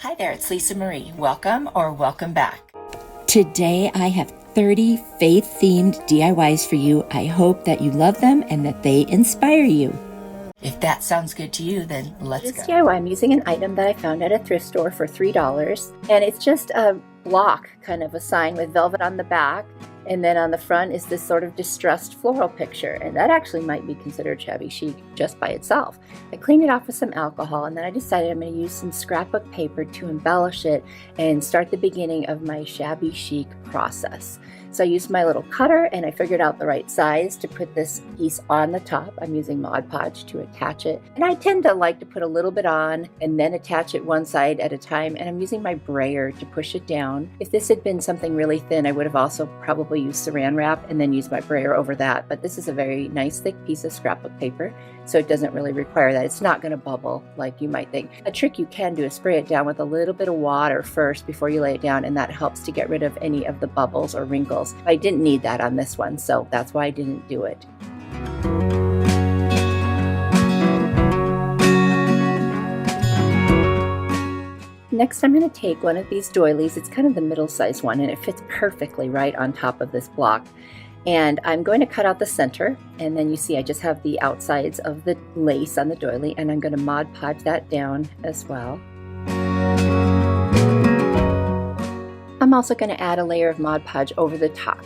Hi there, it's Lisa Marie. Welcome or welcome back. Today I have 30 faith-themed DIYs for you. I hope that you love them and that they inspire you. If that sounds good to you, then let's go. This DIY, I'm using an item that I found at a thrift store for $3, and it's just a block, kind of a sign with velvet on the back, and then on the front is this sort of distressed floral picture, and that actually might be considered shabby chic just by itself. I cleaned it off with some alcohol, and then I decided I'm going to use some scrapbook paper to embellish it and start the beginning of my shabby chic process. So I used my little cutter and I figured out the right size to put this piece on the top. I'm using Mod Podge to attach it. And I tend to like to put a little bit on and then attach it one side at a time. And I'm using my brayer to push it down. If this had been something really thin, I would have also probably used saran wrap and then used my brayer over that. But this is a very nice thick piece of scrapbook paper, so it doesn't really require that. It's not going to bubble like you might think. A trick you can do is spray it down with a little bit of water first before you lay it down, and that helps to get rid of any of the bubbles or wrinkles. I didn't need that on this one, so that's why I didn't do it. Next, I'm going to take one of these doilies. It's kind of the middle-sized one, and it fits perfectly right on top of this block. And I'm going to cut out the center, and then you see I just have the outsides of the lace on the doily, and I'm going to Mod Podge that down as well. I'm also going to add a layer of Mod Podge over the top.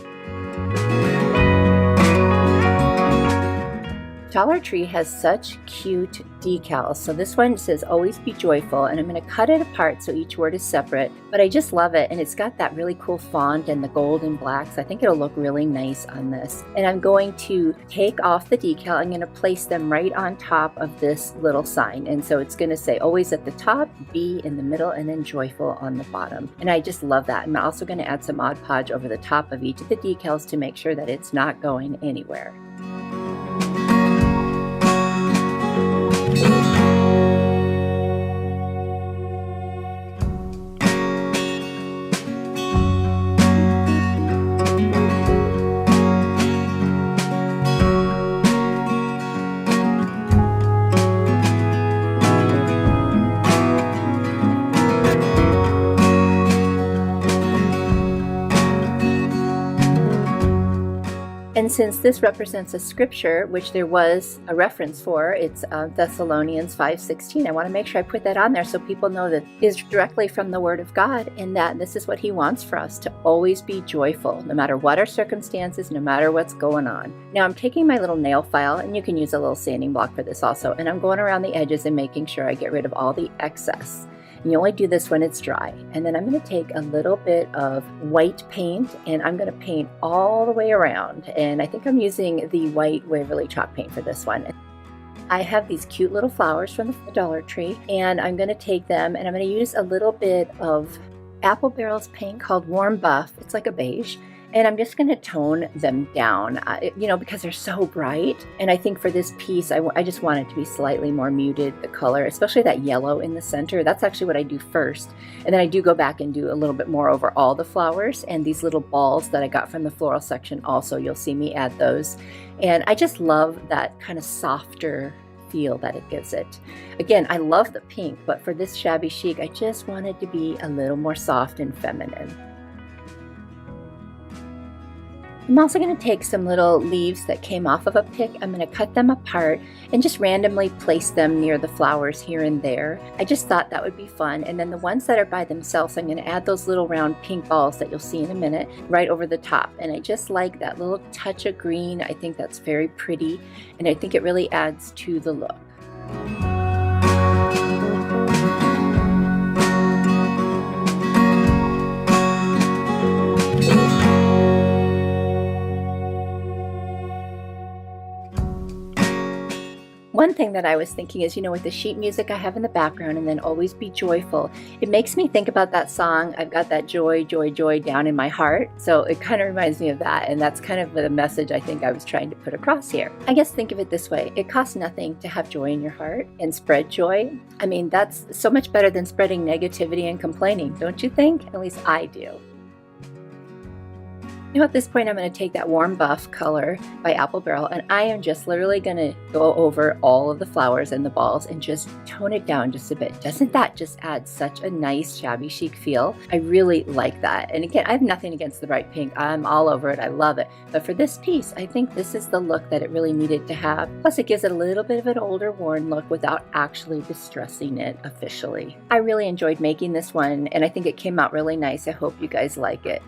Dollar Tree has such cute decals. So this one says always be joyful, and I'm going to cut it apart so each word is separate, but I just love it, and it's got that really cool font and the gold and blacks. I think it'll look really nice on this. And I'm going to take off the decal. I'm going to place them right on top of this little sign, and so it's going to say always at the top, be in the middle, and then joyful on the bottom. And I just love that. I'm also going to add some Mod Podge over the top of each of the decals to make sure that it's not going anywhere. And since this represents a scripture, which there was a reference for, it's Thessalonians 5:16, I want to make sure I put that on there so people know that it is directly from the Word of God, and that this is what He wants for us, to always be joyful, no matter what our circumstances, no matter what's going on. Now I'm taking my little nail file, and you can use a little sanding block for this also, and I'm going around the edges and making sure I get rid of all the excess. You only do this when it's dry. And then I'm going to take a little bit of white paint, and I'm going to paint all the way around. And I think I'm using the white Waverly chalk paint for this one. I have these cute little flowers from the Dollar Tree, and I'm going to take them and I'm going to use a little bit of Apple Barrel's paint called Warm Buff. It's like a beige. And I'm just going to tone them down, because they're so bright. And I think for this piece, I just want it to be slightly more muted, the color, especially that yellow in the center. That's actually what I do first. And then I do go back and do a little bit more over all the flowers. And these little balls that I got from the floral section also, you'll see me add those. And I just love that kind of softer feel that it gives it. Again, I love the pink, but for this shabby chic, I just want it to be a little more soft and feminine. I'm also going to take some little leaves that came off of a pick. I'm going to cut them apart and just randomly place them near the flowers here and there. I just thought that would be fun. And then the ones that are by themselves, I'm going to add those little round pink balls that you'll see in a minute right over the top. And I just like that little touch of green. I think that's very pretty, and I think it really adds to the look. One thing that I was thinking is, with the sheet music I have in the background and then always be joyful, it makes me think about that song, I've got that joy, joy, joy down in my heart. So it kind of reminds me of that, and that's kind of the message I think I was trying to put across here. I guess think of it this way, it costs nothing to have joy in your heart and spread joy. I mean, that's so much better than spreading negativity and complaining, don't you think? At least I do. Now at this point, I'm going to take that warm buff color by Apple Barrel, and I am just literally going to go over all of the flowers and the balls and just tone it down just a bit. Doesn't that just add such a nice shabby chic feel? I really like that. And again, I have nothing against the bright pink. I'm all over it. I love it. But for this piece, I think this is the look that it really needed to have. Plus, it gives it a little bit of an older, worn look without actually distressing it officially. I really enjoyed making this one, and I think it came out really nice. I hope you guys like it.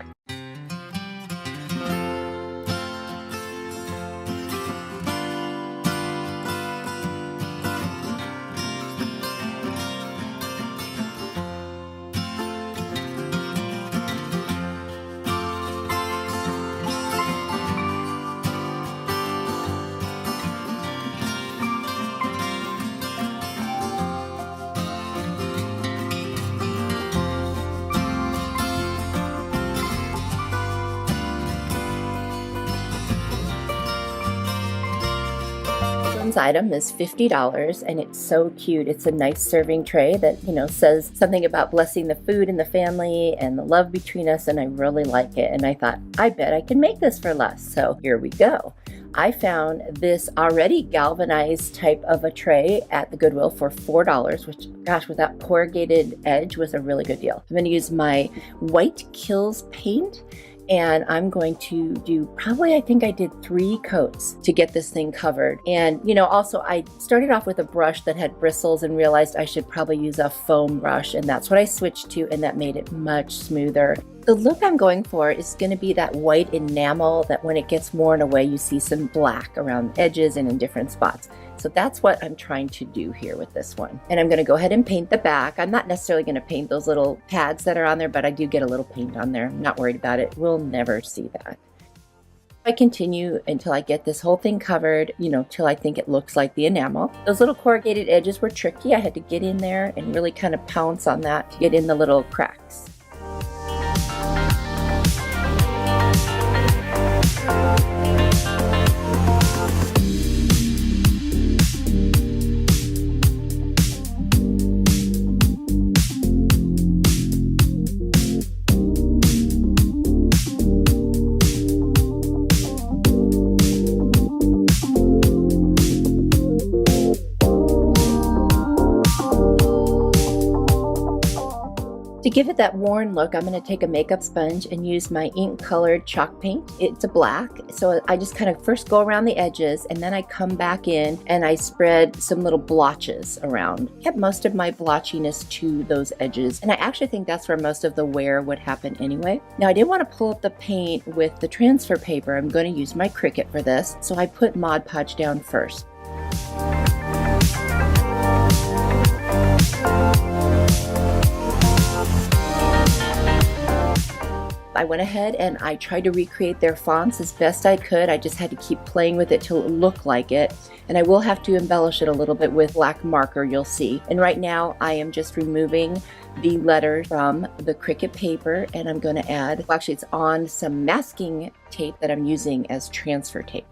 Item is $50 and it's so cute. It's a nice serving tray that, says something about blessing the food and the family and the love between us, and I really like it. And I thought, I bet I can make this for less. So here we go. I found this already galvanized type of a tray at the Goodwill for $4, which, gosh, with that corrugated edge was a really good deal. I'm going to use my White Kills paint, and I'm going to do I think I did 3 coats to get this thing covered. And, also I started off with a brush that had bristles and realized I should probably use a foam brush, and that's what I switched to, and that made it much smoother. The look I'm going for is going to be that white enamel that when it gets worn away, you see some black around edges and in different spots. So that's what I'm trying to do here with this one. And I'm going to go ahead and paint the back. I'm not necessarily going to paint those little pads that are on there, but I do get a little paint on there. I'm not worried about it. We'll never see that. I continue until I get this whole thing covered, till I think it looks like the enamel. Those little corrugated edges were tricky. I had to get in there and really kind of pounce on that to get in the little cracks. To give it that worn look, I'm going to take a makeup sponge and use my ink colored chalk paint. It's a black, so I just kind of first go around the edges and then I come back in and I spread some little blotches around. Kept most of my blotchiness to those edges, and I actually think that's where most of the wear would happen anyway. Now, I didn't want to pull up the paint with the transfer paper. I'm going to use my Cricut for this, so I put Mod Podge down first. I went ahead and I tried to recreate their fonts as best I could. I just had to keep playing with it till it looked like it. And I will have to embellish it a little bit with black marker, you'll see. And right now I am just removing the letters from the Cricut paper, and I'm going to add, well, actually it's on some masking tape that I'm using as transfer tape.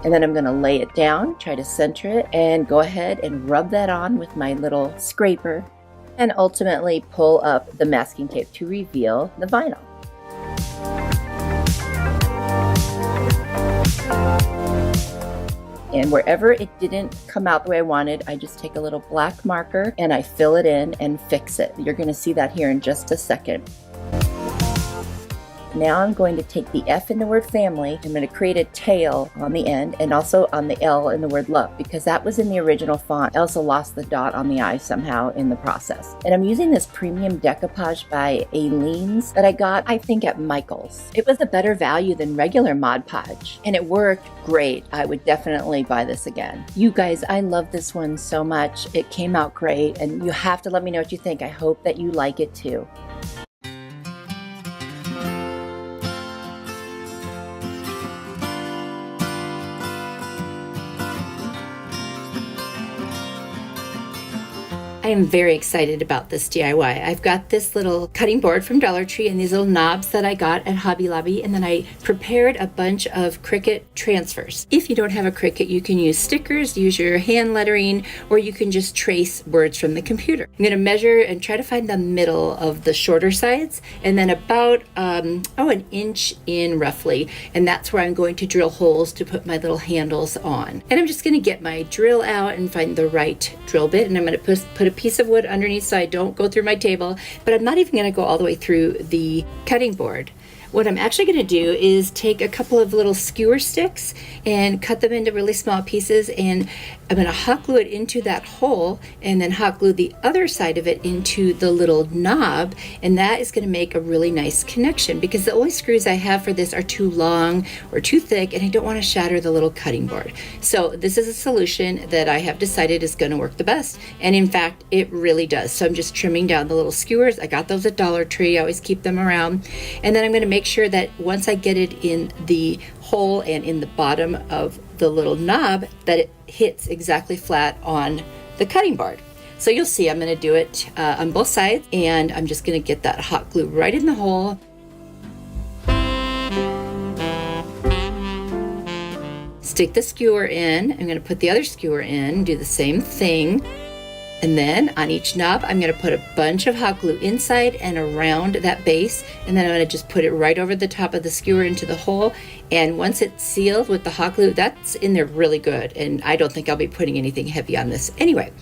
And then I'm going to lay it down, try to center it, and go ahead and rub that on with my little scraper, and ultimately pull up the masking tape to reveal the vinyl. And wherever it didn't come out the way I wanted, I just take a little black marker and I fill it in and fix it. You're going to see that here in just a second. Now I'm going to take the F in the word family. I'm going to create a tail on the end and also on the L in the word love, because that was in the original font. I also lost the dot on the I somehow in the process. And I'm using this premium decoupage by Aleene's that I got, I think, at Michael's. It was a better value than regular Mod Podge, and it worked great. I would definitely buy this again. You guys, I love this one so much. It came out great, and you have to let me know what you think. I hope that you like it too. I am very excited about this DIY. I've got this little cutting board from Dollar Tree and these little knobs that I got at Hobby Lobby, and then I prepared a bunch of Cricut transfers. If you don't have a Cricut, you can use stickers, use your hand lettering, or you can just trace words from the computer. I'm going to measure and try to find the middle of the shorter sides, and then about an inch in roughly, and that's where I'm going to drill holes to put my little handles on. And I'm just going to get my drill out and find the right drill bit, and I'm going to put a piece of wood underneath so I don't go through my table, but I'm not even going to go all the way through the cutting board. What I'm actually going to do is take a couple of little skewer sticks and cut them into really small pieces, and I'm going to hot glue it into that hole and then hot glue the other side of it into the little knob, and that is going to make a really nice connection because the only screws I have for this are too long or too thick, and I don't want to shatter the little cutting board. So this is a solution that I have decided is going to work the best, and in fact it really does. So I'm just trimming down the little skewers. I got those at Dollar Tree. I always keep them around, and then I'm going to make sure that once I get it in the hole and in the bottom of the little knob that it hits exactly flat on the cutting board. So you'll see I'm going to do it on both sides, and I'm just going to get that hot glue right in the hole. Stick the skewer in. I'm going to put the other skewer in, do the same thing. And then on each knob, I'm going to put a bunch of hot glue inside and around that base. And then I'm going to just put it right over the top of the skewer into the hole. And once it's sealed with the hot glue, that's in there really good. And I don't think I'll be putting anything heavy on this anyway.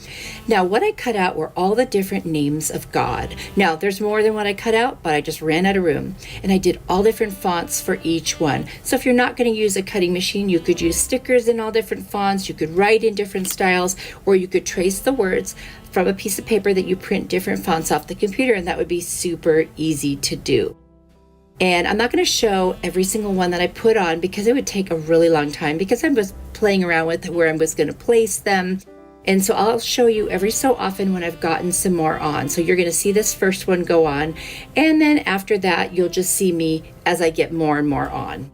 Now, what I cut out were all the different names of God. Now, there's more than what I cut out, but I just ran out of room. And I did all different fonts for each one. So if you're not going to use a cutting machine, you could use stickers in all different fonts. You could write in different styles, or you could trace the words from a piece of paper that you print different fonts off the computer, and that would be super easy to do. And I'm not going to show every single one that I put on because it would take a really long time because I was playing around with where I was going to place them. And so I'll show you every so often when I've gotten some more on. So you're going to see this first one go on, and then after that you'll just see me as I get more and more on.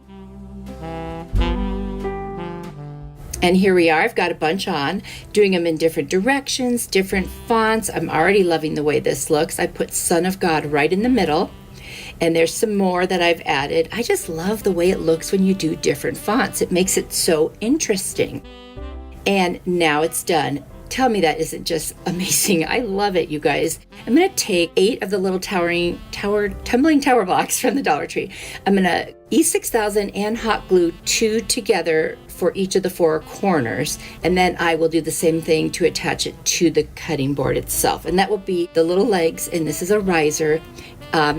And here we are, I've got a bunch on, doing them in different directions, different fonts. I'm already loving the way this looks. I put Son of God right in the middle, and there's some more that I've added. I just love the way it looks when you do different fonts. It makes it so interesting. And now it's done. Tell me that isn't just amazing. I love it, you guys. I'm gonna take 8 of the little tumbling tower blocks from the Dollar Tree. I'm gonna E6000 and hot glue 2 together for each of the 4 corners, and then I will do the same thing to attach it to the cutting board itself, and that will be the little legs, and this is a riser.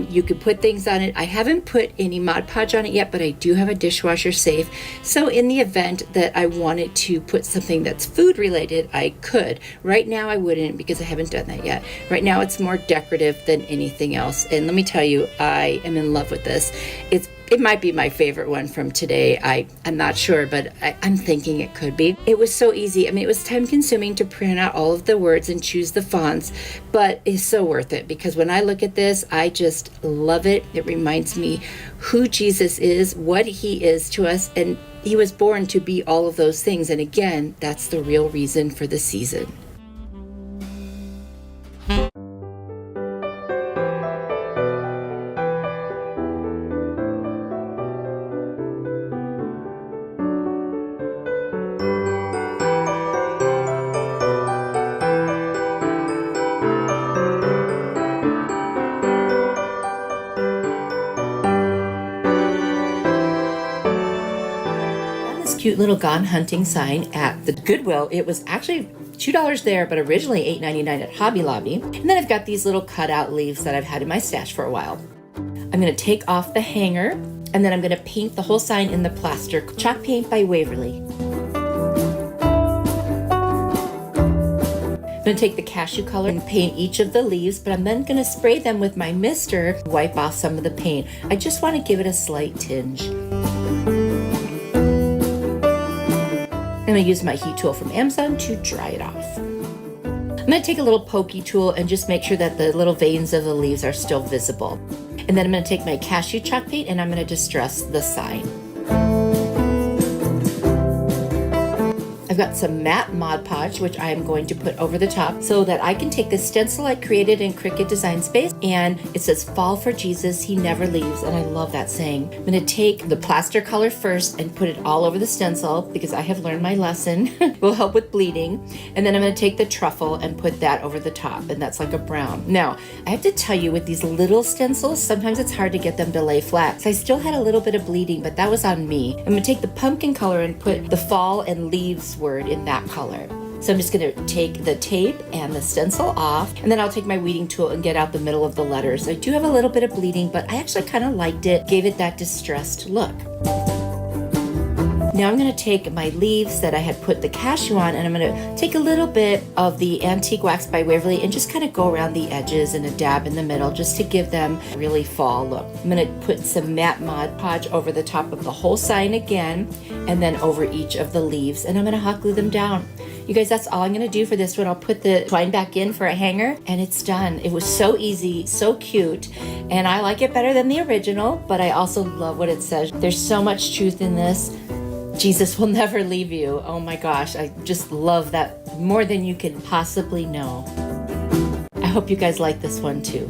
You could put things on it. I haven't put any Mod Podge on it yet, but I do have a dishwasher safe, so in the event that I wanted to put something that's food related, I could. Right now I wouldn't because I haven't done that yet. Right now it's more decorative than anything else, and let me tell you, I am in love with this. It might be my favorite one from today. I'm not sure, but I'm thinking it could be. It was so easy. I mean, it was time consuming to print out all of the words and choose the fonts, but it's so worth it because when I look at this, I just love it. It reminds me who Jesus is, what he is to us, and he was born to be all of those things. And again, that's the real reason for the season. Cute little gone hunting sign at the Goodwill. It was actually $2 there, but originally $8.99 at Hobby Lobby. And then I've got these little cutout leaves that I've had in my stash for a while. I'm going to take off the hanger, and then I'm going to paint the whole sign in the plaster chalk paint by Waverly. I'm going to take the cashew color and paint each of the leaves, but I'm then going to spray them with my mister, wipe off some of the paint. I just want to give it a slight tinge. I'm going to use my heat tool from Amazon to dry it off. I'm going to take a little pokey tool and just make sure that the little veins of the leaves are still visible. And then I'm going to take my cashew chalk paint and I'm going to distress the sign. I've got some matte Mod Podge, which I am going to put over the top so that I can take the stencil I created in Cricut Design Space, and it says, "Fall for Jesus, he never leaves," and I love that saying. I'm going to take the plaster color first and put it all over the stencil because I have learned my lesson. It will help with bleeding. And then I'm going to take the truffle and put that over the top, and that's like a brown. Now, I have to tell you, with these little stencils, sometimes it's hard to get them to lay flat. So I still had a little bit of bleeding, but that was on me. I'm going to take the pumpkin color and put the fall and leaves word in that color. So I'm just going to take the tape and the stencil off, and then I'll take my weeding tool and get out the middle of the letters. I do have a little bit of bleeding, but I actually kind of liked it, gave it that distressed look. Now I'm going to take my leaves that I had put the cashew on, and I'm going to take a little bit of the Antique Wax by Waverly and just kind of go around the edges and a dab in the middle just to give them a really fall look. I'm going to put some matte Mod Podge over the top of the whole sign again, and then over each of the leaves, and I'm going to hot glue them down. You guys, that's all I'm going to do for this one. I'll put the twine back in for a hanger, and it's done. It was so easy, so cute, and I like it better than the original, but I also love what it says. There's so much truth in this. Jesus will never leave you. Oh my gosh, I just love that more than you can possibly know. I hope you guys like this one too.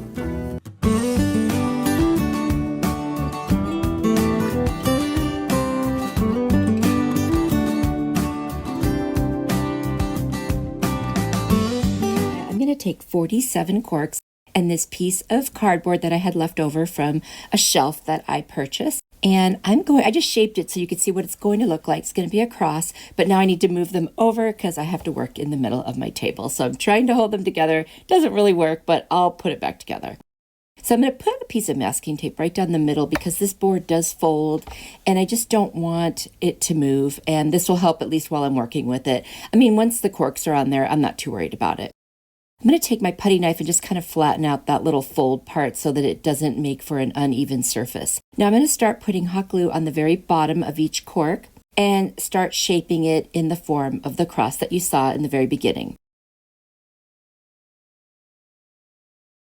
I'm going to take 47 corks and this piece of cardboard that I had left over from a shelf that I purchased. And I just shaped it so you can see what it's going to look like. It's going to be a cross, but now I need to move them over because I have to work in the middle of my table. So I'm trying to hold them together. It doesn't really work, but I'll put it back together. So I'm going to put a piece of masking tape right down the middle because this board does fold and I just don't want it to move. And this will help at least while I'm working with it. I mean, once the corks are on there, I'm not too worried about it. I'm going to take my putty knife and just kind of flatten out that little fold part so that it doesn't make for an uneven surface. Now I'm going to start putting hot glue on the very bottom of each cork and start shaping it in the form of the cross that you saw in the very beginning.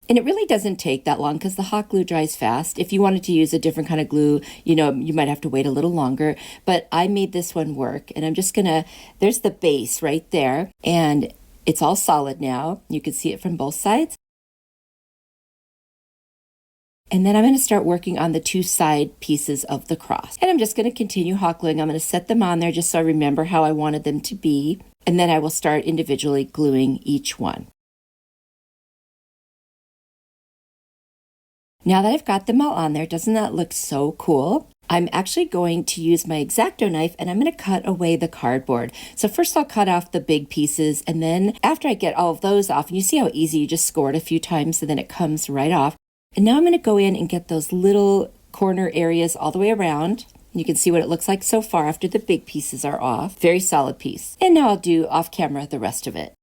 And it really doesn't take that long because the hot glue dries fast. If you wanted to use a different kind of glue, you might have to wait a little longer, but I made this one work, and I'm just there's the base right there, and it's all solid now. You can see it from both sides. And then I'm going to start working on the two side pieces of the cross. And I'm just going to continue hot gluing. I'm going to set them on there just so I remember how I wanted them to be. And then I will start individually gluing each one. Now that I've got them all on there, doesn't that look so cool? I'm actually going to use my X-Acto knife and I'm going to cut away the cardboard. So first I'll cut off the big pieces, and then after I get all of those off, and you see how easy you just score it a few times and then it comes right off. And now I'm going to go in and get those little corner areas all the way around. You can see what it looks like so far after the big pieces are off. Very solid piece. And now I'll do off camera the rest of it.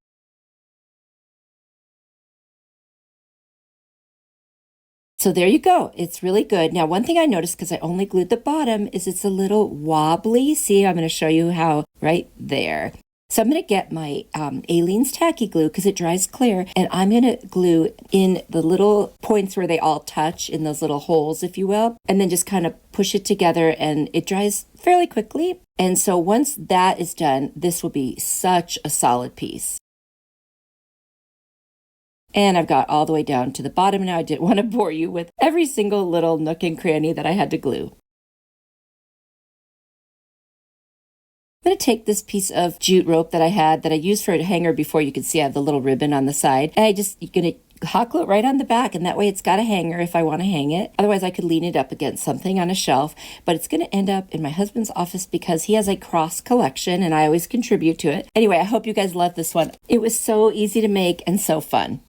So there you go. It's really good. Now, one thing I noticed, because I only glued the bottom, is it's a little wobbly. See, I'm going to show you how right there. So I'm going to get my Aleene's tacky glue because it dries clear, and I'm going to glue in the little points where they all touch, in those little holes, if you will, and then just kind of push it together, and it dries fairly quickly. And so once that is done, this will be such a solid piece. And I've got all the way down to the bottom now. I didn't want to bore you with every single little nook and cranny that I had to glue. I'm going to take this piece of jute rope that I had that I used for a hanger before. You can see I have the little ribbon on the side. And you're going to hot glue it right on the back, and that way it's got a hanger if I want to hang it. Otherwise I could lean it up against something on a shelf, but it's going to end up in my husband's office because he has a cross collection and I always contribute to it. Anyway, I hope you guys love this one. It was so easy to make and so fun.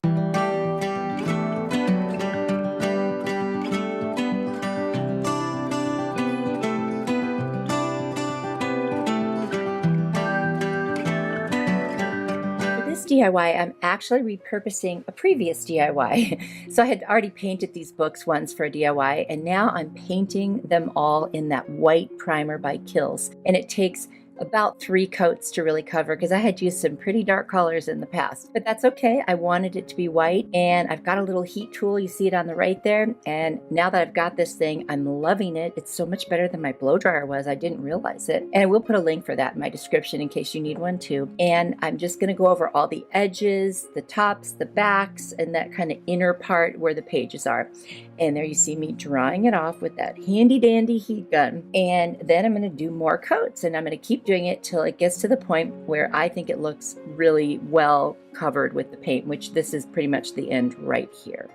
DIY, I'm actually repurposing a previous DIY. So I had already painted these books once for a DIY, and now I'm painting them all in that white primer by Kills. And it takes about 3 coats to really cover because I had used some pretty dark colors in the past. But that's okay. I wanted it to be white, and I've got a little heat tool. You see it on the right there. And now that I've got this thing, I'm loving it. It's so much better than my blow dryer was. I didn't realize it. And I will put a link for that in my description in case you need one too. And I'm just going to go over all the edges, the tops, the backs, and that kind of inner part where the pages are. And there you see me drawing it off with that handy dandy heat gun. And then I'm going to do more coats, and I'm going to keep doing it till it gets to the point where I think it looks really well covered with the paint, which this is pretty much the end right here.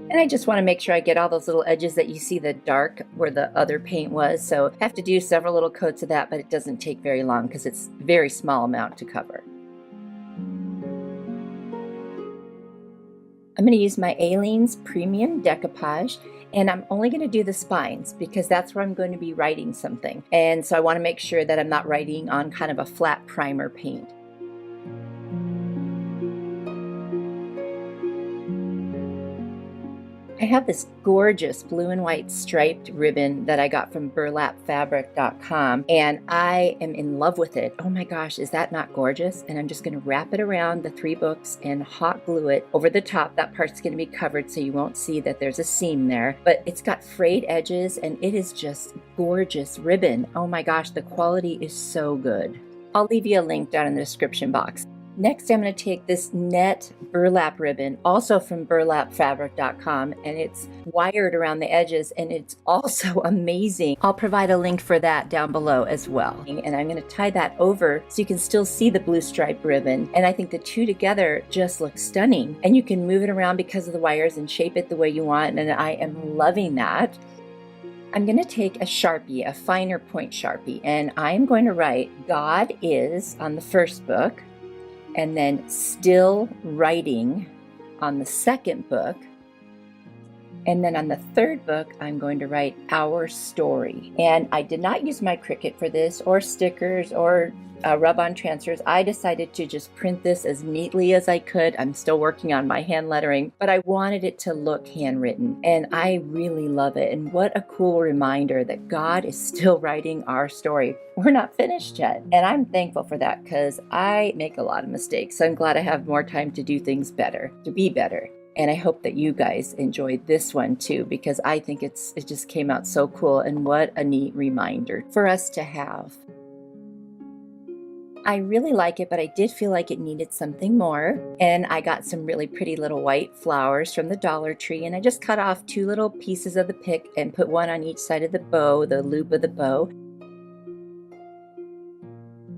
And I just want to make sure I get all those little edges that you see the dark where the other paint was. So I have to do several little coats of that, but it doesn't take very long because it's a very small amount to cover. I'm going to use my Aleene's Premium Decoupage, and I'm only going to do the spines because that's where I'm going to be writing something. And so I want to make sure that I'm not writing on kind of a flat primer paint. I have this gorgeous blue and white striped ribbon that I got from burlapfabric.com, and I am in love with it. Oh my gosh, is that not gorgeous? And I'm just going to wrap it around the 3 books and hot glue it over the top. That part's going to be covered so you won't see that there's a seam there, but it's got frayed edges and it is just gorgeous ribbon. Oh my gosh, the quality is so good. I'll leave you a link down in the description box. Next, I'm going to take this net burlap ribbon, also from burlapfabric.com, and it's wired around the edges, and it's also amazing. I'll provide a link for that down below as well. And I'm going to tie that over so you can still see the blue stripe ribbon, and I think the two together just look stunning. And you can move it around because of the wires and shape it the way you want, and I am loving that. I'm going to take a Sharpie, a finer point Sharpie, and I'm going to write God is on the first book, and then still writing on the second book. And then on the third book, I'm going to write our story. And I did not use my Cricut for this, or stickers, or rub-on transfers. I decided to just print this as neatly as I could. I'm still working on my hand lettering, but I wanted it to look handwritten, and I really love it. And what a cool reminder that God is still writing our story. We're not finished yet, and I'm thankful for that because I make a lot of mistakes. So I'm glad I have more time to do things better, to be better. And I hope that you guys enjoyed this one too, because I think it just came out so cool, and what a neat reminder for us to have. I really like it, but I did feel like it needed something more. And I got some really pretty little white flowers from the Dollar Tree, and I just cut off 2 little pieces of the pick and put one on each side of the bow, the loop of the bow.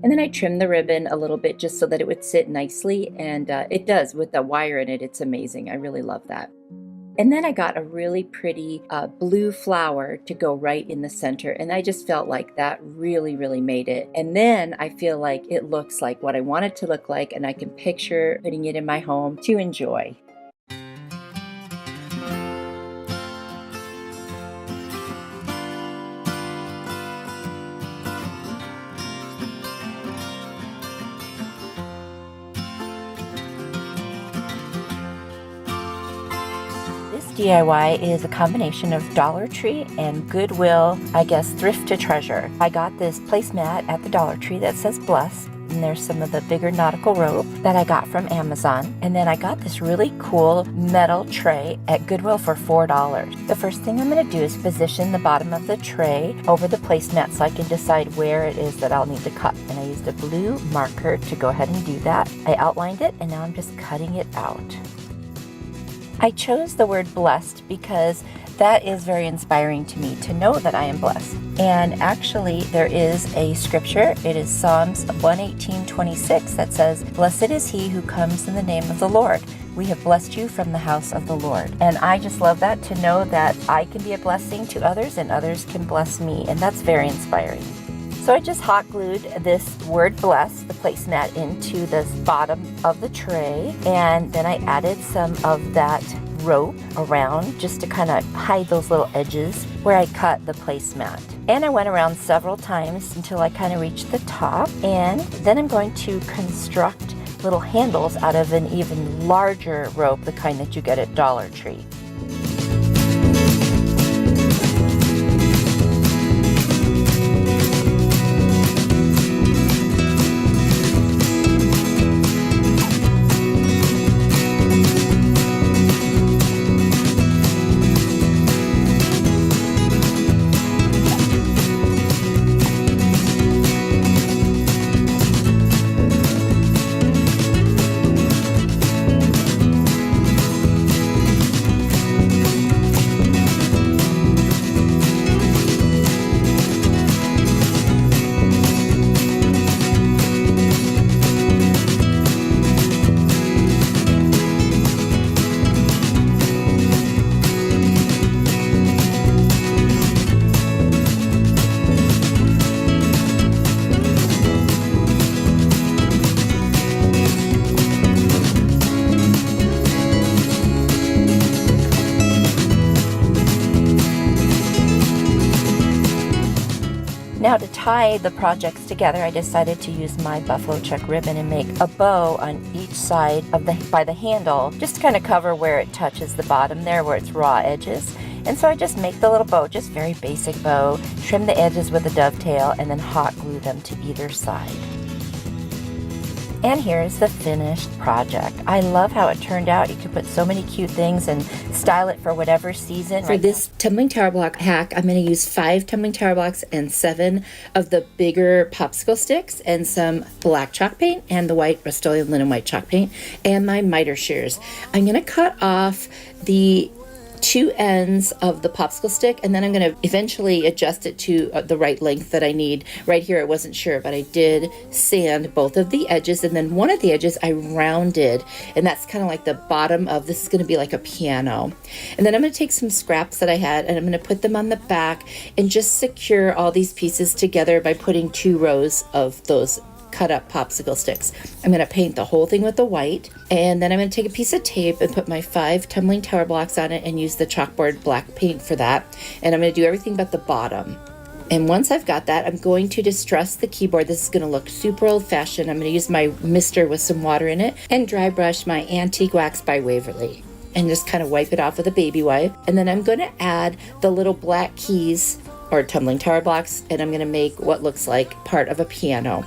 And then I trimmed the ribbon a little bit just so that it would sit nicely, and it does with the wire in it. It's amazing. I really love that. And then I got a really pretty blue flower to go right in the center, and I just felt like that really, really made it. And then I feel like it looks like what I want it to look like, and I can picture putting it in my home to enjoy. DIY is a combination of Dollar Tree and Goodwill, I guess thrift to treasure. I got this placemat at the Dollar Tree that says blessed, and there's some of the bigger nautical rope that I got from Amazon. And then I got this really cool metal tray at Goodwill for $4. The first thing I'm going to do is position the bottom of the tray over the placemat so I can decide where it is that I'll need to cut. And I used a blue marker to go ahead and do that. I outlined it, and now I'm just cutting it out. I chose the word blessed because that is very inspiring to me, to know that I am blessed. And actually, there is a scripture. It is Psalms 118:26 that says, "Blessed is he who comes in the name of the Lord. We have blessed you from the house of the Lord." And I just love that, to know that I can be a blessing to others and others can bless me. And that's very inspiring. So I just hot glued this word blessed, the placemat, into the bottom of the tray, and then I added some of that rope around just to kind of hide those little edges where I cut the placemat. And I went around several times until I kind of reached the top, and then I'm going to construct little handles out of an even larger rope, the kind that you get at Dollar Tree. Now to tie the projects together, I decided to use my buffalo check ribbon and make a bow on each side of by the handle, just to kind of cover where it touches the bottom there, where it's raw edges. And so I just make the little bow, just very basic bow, trim the edges with a dovetail, and then hot glue them to either side. And here's the finished project. I love how it turned out. You could put so many cute things and style it for whatever season. For this tumbling tower block hack, I'm going to use 5 tumbling tower blocks and 7 of the bigger popsicle sticks and some black chalk paint and the white Rust-Oleum linen white chalk paint and my miter shears. I'm going to cut off the 2 ends of the popsicle stick, and then I'm going to eventually adjust it to the right length that I need. Right here I wasn't sure, but I did sand both of the edges, and then one of the edges I rounded, and that's kind of like the bottom of this is going to be like a piano. And then I'm going to take some scraps that I had, and I'm going to put them on the back and just secure all these pieces together by putting 2 rows of those cut up popsicle sticks. I'm going to paint the whole thing with the white, and then I'm going to take a piece of tape and put my 5 tumbling tower blocks on it and use the chalkboard black paint for that. And I'm going to do everything but the bottom. And once I've got that, I'm going to distress the keyboard. This is going to look super old-fashioned. I'm going to use my mister with some water in it and dry brush my Antique Wax by Waverly and just kind of wipe it off with a baby wipe. And then I'm going to add the little black keys or tumbling tower blocks, and I'm going to make what looks like part of a piano.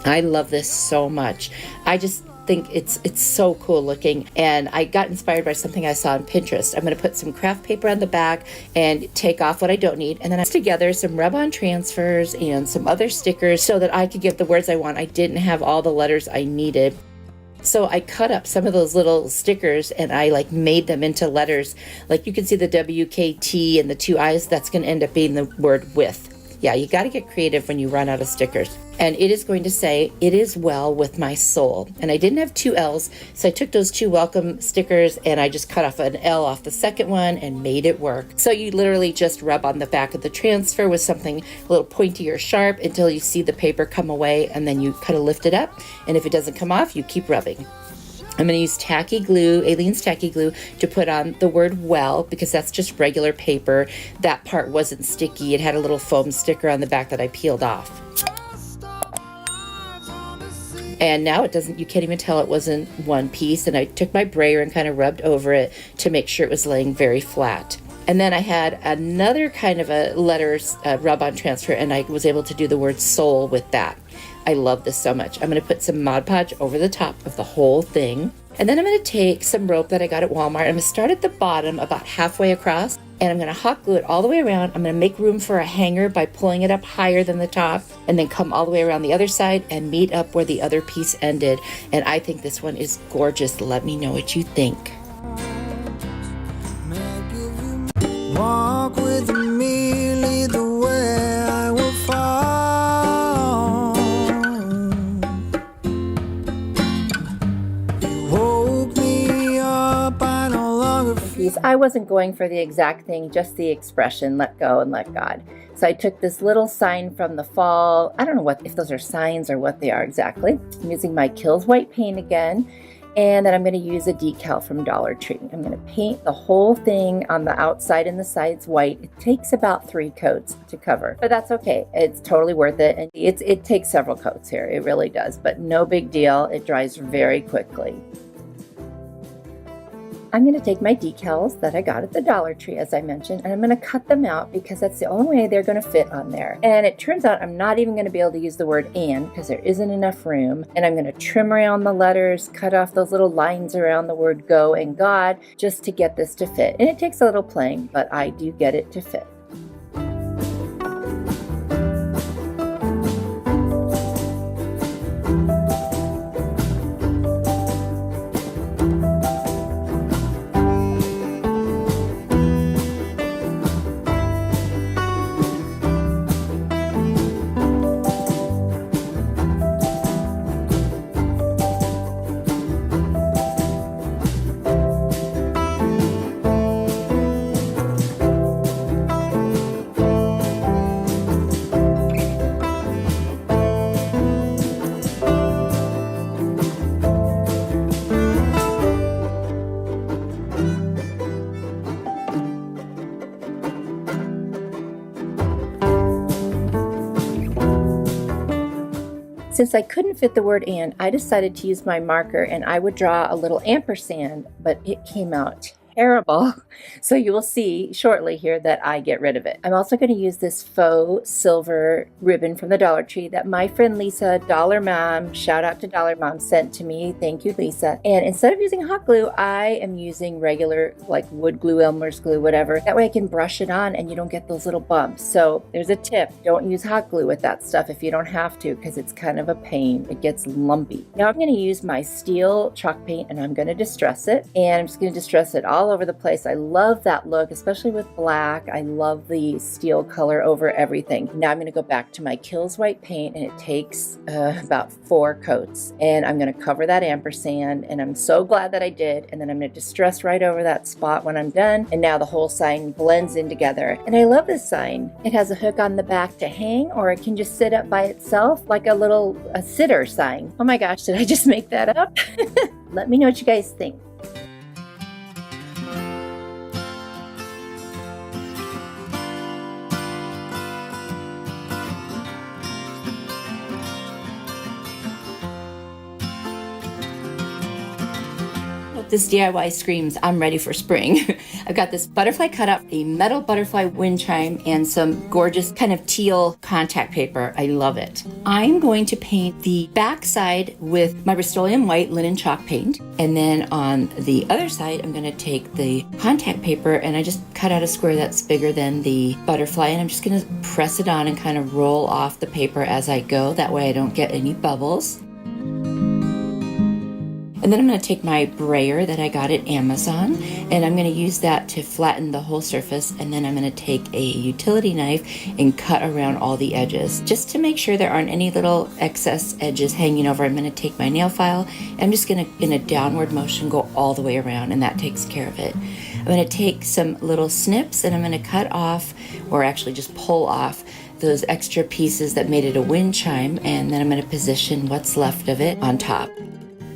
I love this so much. I just think it's so cool looking, and I got inspired by something I saw on Pinterest. I'm going to put some craft paper on the back and take off what I don't need, and then I put together some rub-on transfers and some other stickers so that I could get the words I want. I didn't have all the letters I needed. So I cut up some of those little stickers and I made them into letters. Like you can see the WKT and the 2 I's, that's going to end up being the word with. Yeah, you got to get creative when you run out of stickers. And it is going to say, "It is well with my soul." And I didn't have 2 L's, so I took those 2 welcome stickers and I just cut off an L off the second one and made it work. So you literally just rub on the back of the transfer with something a little pointy or sharp until you see the paper come away, and then you kind of lift it up. And if it doesn't come off, you keep rubbing. I'm going to use tacky glue, Aleene's tacky glue, to put on the word well, because that's just regular paper. That part wasn't sticky. It had a little foam sticker on the back that I peeled off. And now it doesn't, you can't even tell it wasn't one piece. And I took my brayer and kind of rubbed over it to make sure it was laying very flat. And then I had another kind of a letters rub-on transfer, and I was able to do the word soul with that. I love this so much. I'm going to put some Mod Podge over the top of the whole thing. And then I'm going to take some rope that I got at Walmart. I'm going to start at the bottom about halfway across, and I'm going to hot glue it all the way around. I'm going to make room for a hanger by pulling it up higher than the top, and then come all the way around the other side and meet up where the other piece ended. And I think this one is gorgeous. Let me know what you think. Walk with me, lead the way, I will fall. You woke me up, I no longer feel. I wasn't going for the exact thing, just the expression, let go and let God. So I took this little sign from the fall. I don't know if those are signs or what they are exactly. I'm using my Kills white paint again. And then I'm going to use a decal from Dollar Tree. I'm going to paint the whole thing on the outside and the sides white. It takes about 3 coats to cover, but that's okay. It's totally worth it. And it takes several coats here. It really does, but no big deal. It dries very quickly. I'm going to take my decals that I got at the Dollar Tree, as I mentioned, and I'm going to cut them out because that's the only way they're going to fit on there. And it turns out I'm not even going to be able to use the word "and" because there isn't enough room. And I'm going to trim around the letters, cut off those little lines around the word "go" and "God" just to get this to fit. And it takes a little playing, but I do get it to fit. Since I couldn't fit the word "and," I decided to use my marker and I would draw a little ampersand, but it came out terrible. So you will see shortly here that I get rid of it. I'm also going to use this faux silver ribbon from the Dollar Tree that my friend Lisa, Dollar Mom, shout out to Dollar Mom, sent to me. Thank you, Lisa. And instead of using hot glue, I am using regular like wood glue, Elmer's glue, whatever. That way I can brush it on and you don't get those little bumps. So there's a tip. Don't use hot glue with that stuff if you don't have to, because it's kind of a pain. It gets lumpy. Now I'm going to use my steel chalk paint and I'm going to distress it. And I'm just going to distress it all over the place. I love that look, especially with black. I love the steel color over everything. Now I'm going to go back to my Kills white paint, and it takes about 4 coats. And I'm going to cover that ampersand, and I'm so glad that I did. And then I'm going to distress right over that spot when I'm done. And now the whole sign blends in together. And I love this sign. It has a hook on the back to hang, or it can just sit up by itself like a sitter sign. Oh my gosh, did I just make that up? Let me know what you guys think. This DIY screams, I'm ready for spring. I've got this butterfly cut up, a metal butterfly wind chime, and some gorgeous kind of teal contact paper. I love it. I'm going to paint the back side with my Rust-Oleum white linen chalk paint. And then on the other side, I'm going to take the contact paper and I just cut out a square that's bigger than the butterfly. And I'm just going to press it on and kind of roll off the paper as I go. That way I don't get any bubbles. And then I'm going to take my brayer that I got at Amazon, and I'm going to use that to flatten the whole surface. And then I'm going to take a utility knife and cut around all the edges, just to make sure there aren't any little excess edges hanging over. I'm going to take my nail file, and I'm just going to, in a downward motion, go all the way around, and that takes care of it. I'm going to take some little snips, and I'm going to cut off, or actually just pull off, those extra pieces that made it a wind chime, and then I'm going to position what's left of it on top.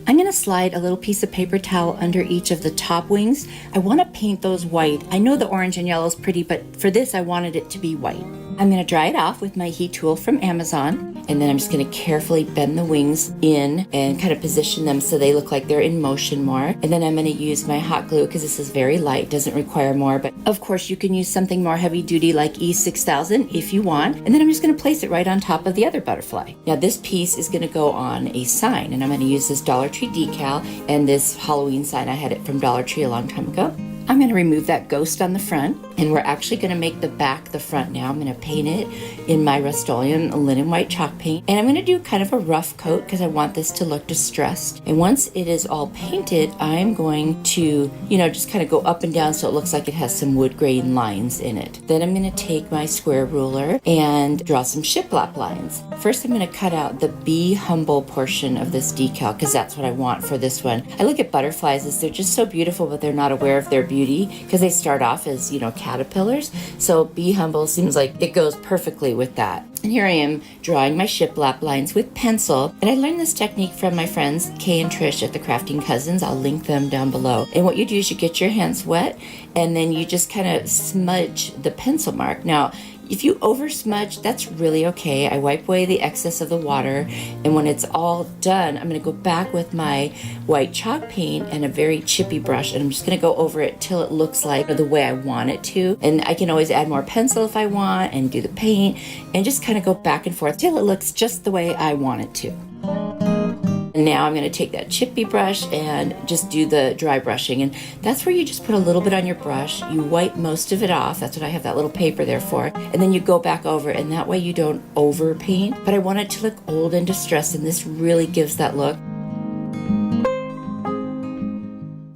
I'm going to slide a little piece of paper towel under each of the top wings. I want to paint those white. I know the orange and yellow is pretty, but for this I wanted it to be white. I'm going to dry it off with my heat tool from Amazon, and then I'm just going to carefully bend the wings in and kind of position them so they look like they're in motion more. And then I'm going to use my hot glue because this is very light, doesn't require more, but of course you can use something more heavy duty like E6000 if you want. And then I'm just going to place it right on top of the other butterfly. Now this piece is going to go on a sign, and I'm going to use this Dollar Tree decal and this Halloween sign. I had it from Dollar Tree a long time ago. I'm going to remove that ghost on the front, and we're actually going to make the back the front now. I'm going to paint it in my Rust-Oleum linen white chalk paint, and I'm going to do kind of a rough coat because I want this to look distressed. And once it is all painted, I'm going to, just kind of go up and down so it looks like it has some wood grain lines in it. Then I'm going to take my square ruler and draw some shiplap lines. First, I'm going to cut out the Be Humble portion of this decal because that's what I want for this one. I look at butterflies as they're just so beautiful, but they're not aware of their beauty beauty because they start off as, you know, caterpillars. So Be Humble seems like it goes perfectly with that. And here I am drawing my shiplap lines with pencil. And I learned this technique from my friends Kay and Trish at the Crafting Cousins. I'll link them down below. And what you do is you get your hands wet and then you just kind of smudge the pencil mark. Now, if you over smudge, that's really okay. I wipe away the excess of the water, and when it's all done, I'm going to go back with my white chalk paint and a very chippy brush, and I'm just going to go over it till it looks like the way I want it to. And I can always add more pencil if I want and do the paint and just kind of go back and forth till it looks just the way I want it to. And now I'm going to take that chippy brush and just do the dry brushing. And that's where you just put a little bit on your brush. You wipe most of it off. That's what I have that little paper there for. And then you go back over, and that way you don't over paint. But I want it to look old and distressed, and this really gives that look.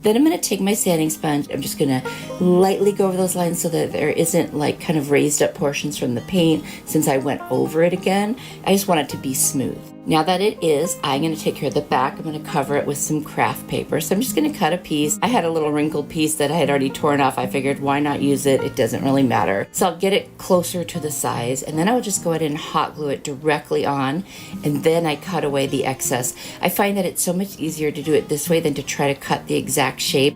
Then I'm going to take my sanding sponge. I'm just going to lightly go over those lines so that there isn't like kind of raised up portions from the paint since I went over it again. I just want it to be smooth. Now that it is, I'm going to take care of the back. I'm going to cover it with some craft paper. So I'm just going to cut a piece. I had a little wrinkled piece that I had already torn off. I figured why not use it? It doesn't really matter. So I'll get it closer to the size, and then I will just go ahead and hot glue it directly on, and then I cut away the excess. I find that it's so much easier to do it this way than to try to cut the exact shape.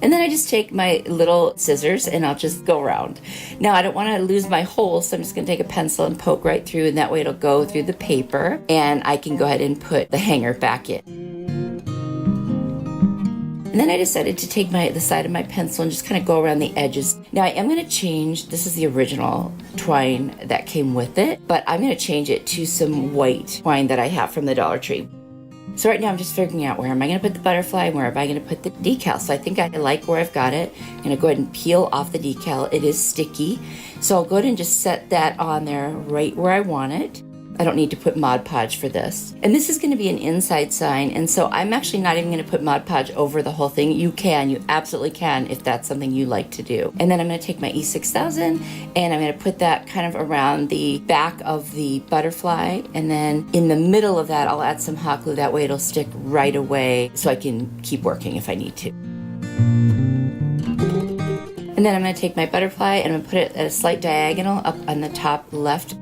And then I just take my little scissors and I'll just go around. Now I don't want to lose my hole, so I'm just going to take a pencil and poke right through, and that way it'll go through the paper and I can go ahead and put the hanger back in. And then I decided to take the side of my pencil and just kind of go around the edges. Now I am going to change, this is the original twine that came with it, but I'm going to change it to some white twine that I have from the Dollar Tree. So right now I'm just figuring out where am I going to put the butterfly and where am I going to put the decal. So I think I like where I've got it. I'm going to go ahead and peel off the decal. It is sticky. So I'll go ahead and just set that on there right where I want it. I don't need to put Mod Podge for this. And this is going to be an inside sign, and so I'm actually not even going to put Mod Podge over the whole thing. You absolutely can if that's something you like to do. And then I'm going to take my E6000 and I'm going to put that kind of around the back of the butterfly, and then in the middle of that I'll add some hot glue. That way it'll stick right away so I can keep working if I need to. And then I'm going to take my butterfly and I'm going to put it at a slight diagonal up on the top left.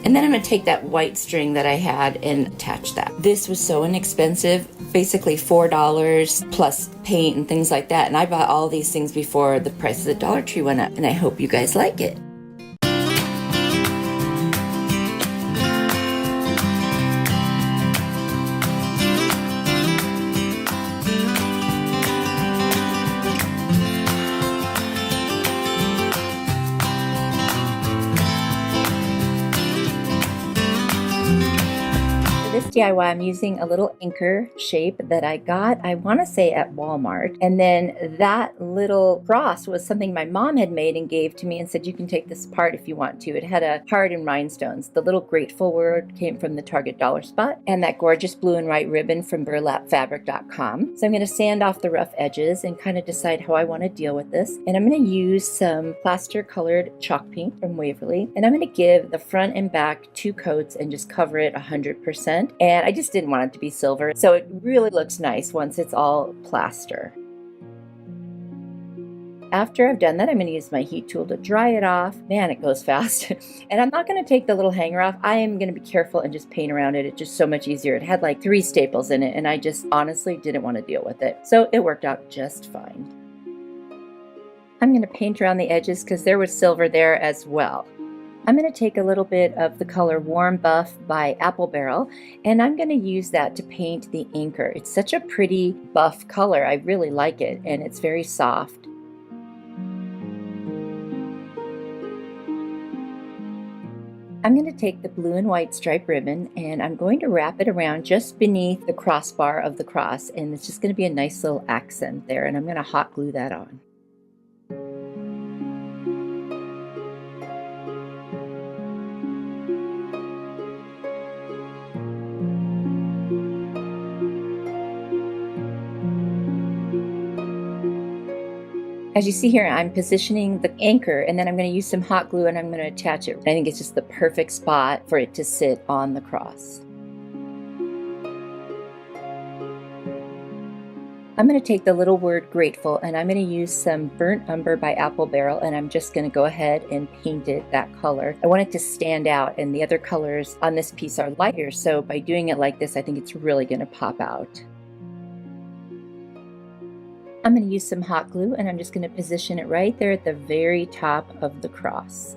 And then I'm going to take that white string that I had and attach that. This was so inexpensive, basically $4 plus paint and things like that. And I bought all these things before the price of the Dollar Tree went up. And I hope you guys like it. DIY, I'm using a little anchor shape that I got, I want to say at Walmart. And then that little cross was something my mom had made and gave to me and said, you can take this apart if you want to. It had a heart and rhinestones. The little grateful word came from the Target Dollar Spot, and that gorgeous blue and white ribbon from burlapfabric.com. So I'm going to sand off the rough edges and kind of decide how I want to deal with this. And I'm going to use some plaster colored chalk paint from Waverly. And I'm going to give the front and back 2 coats and just cover it 100%. And I just didn't want it to be silver, so it really looks nice once it's all plaster. After I've done that, I'm going to use my heat tool to dry it off. Man, it goes fast. And I'm not going to take the little hanger off. I am going to be careful and just paint around it. It's just so much easier. It had like 3 staples in it, and I just honestly didn't want to deal with it. So it worked out just fine. I'm going to paint around the edges because there was silver there as well. I'm going to take a little bit of the color Warm Buff by Apple Barrel, and I'm going to use that to paint the anchor. It's such a pretty buff color. I really like it, and it's very soft. I'm going to take the blue and white stripe ribbon and I'm going to wrap it around just beneath the crossbar of the cross, and it's just going to be a nice little accent there, and I'm going to hot glue that on. As you see here, I'm positioning the anchor, and then I'm going to use some hot glue and I'm going to attach it. I think it's just the perfect spot for it to sit on the cross. I'm going to take the little word grateful and I'm going to use some burnt umber by Apple Barrel, and I'm just going to go ahead and paint it that color. I want it to stand out, and the other colors on this piece are lighter, so by doing it like this, I think it's really going to pop out. I'm going to use some hot glue and I'm just going to position it right there at the very top of the cross.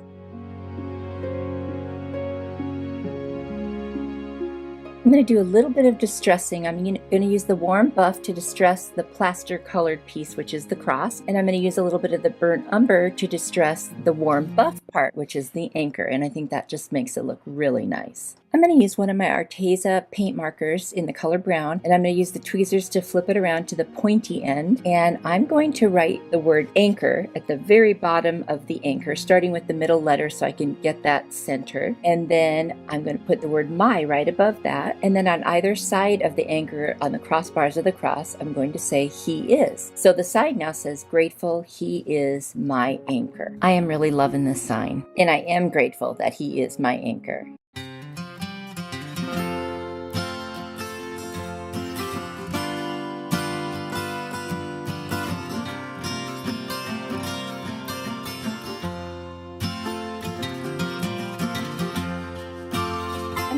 I'm going to do a little bit of distressing. I'm going to use the warm buff to distress the plaster colored piece, which is the cross, and I'm going to use a little bit of the burnt umber to distress the warm buff part, which is the anchor, and I think that just makes it look really nice. I'm going to use one of my Arteza paint markers in the color brown, and I'm going to use the tweezers to flip it around to the pointy end, and I'm going to write the word anchor at the very bottom of the anchor, starting with the middle letter so I can get that center, and then I'm going to put the word my right above that, and then on either side of the anchor on the crossbars of the cross, I'm going to say he is. So the side now says grateful, he is my anchor. I am really loving this sign, and I am grateful that he is my anchor.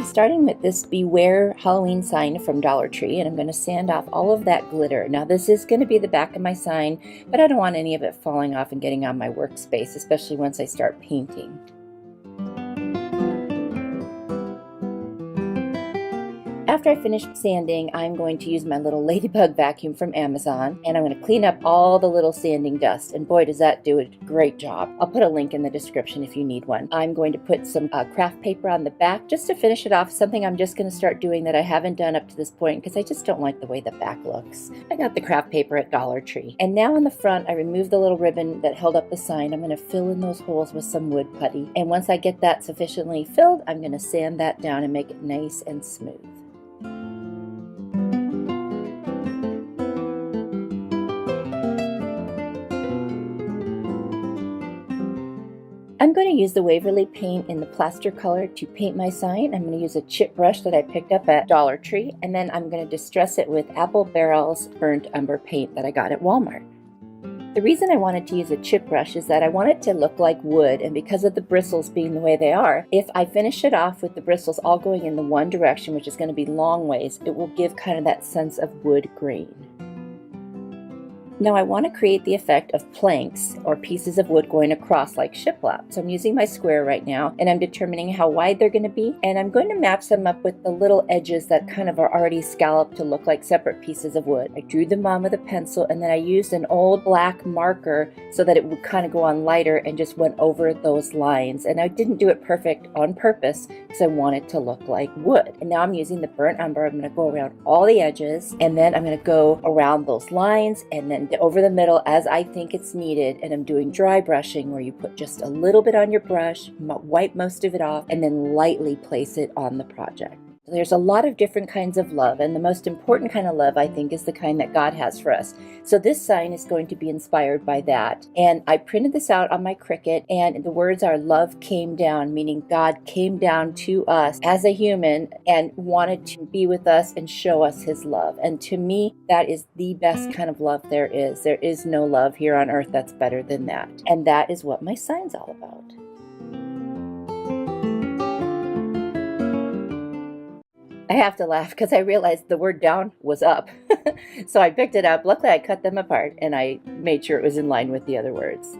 Starting with this Beware Halloween sign from Dollar Tree, and I'm going to sand off all of that glitter. Now this is going to be the back of my sign, but I don't want any of it falling off and getting on my workspace, especially once I start painting. After I finish sanding, I'm going to use my little ladybug vacuum from Amazon, and I'm going to clean up all the little sanding dust, and boy does that do a great job. I'll put a link in the description if you need one. I'm going to put some craft paper on the back just to finish it off, something I'm just going to start doing that I haven't done up to this point because I just don't like the way the back looks. I got the craft paper at Dollar Tree. And now on the front, I removed the little ribbon that held up the sign. I'm going to fill in those holes with some wood putty, and once I get that sufficiently filled, I'm going to sand that down and make it nice and smooth. I'm going to use the Waverly paint in the plaster color to paint my sign. I'm going to use a chip brush that I picked up at Dollar Tree, and then I'm going to distress it with Apple Barrel's burnt umber paint that I got at Walmart. The reason I wanted to use a chip brush is that I want it to look like wood, and because of the bristles being the way they are, if I finish it off with the bristles all going in the one direction, which is going to be long ways, it will give kind of that sense of wood grain. Now I want to create the effect of planks or pieces of wood going across like shiplap. So I'm using my square right now, and I'm determining how wide they're going to be, and I'm going to match them up with the little edges that kind of are already scalloped to look like separate pieces of wood. I drew them on with a pencil, and then I used an old black marker so that it would kind of go on lighter and just went over those lines. And I didn't do it perfect on purpose because I want it to look like wood. And now I'm using the burnt umber. I'm going to go around all the edges, and then I'm going to go around those lines and then over the middle as I think it's needed, and I'm doing dry brushing where you put just a little bit on your brush, wipe most of it off, and then lightly place it on the project. There's a lot of different kinds of love, and the most important kind of love, I think, is the kind that God has for us. So this sign is going to be inspired by that. And I printed this out on my Cricut, and the words are love came down, meaning God came down to us as a human and wanted to be with us and show us his love. And to me, that is the best kind of love there is. There is no love here on earth that's better than that. And that is what my sign's all about. I have to laugh because I realized the word down was up. So I picked it up. Luckily, I cut them apart and I made sure it was in line with the other words.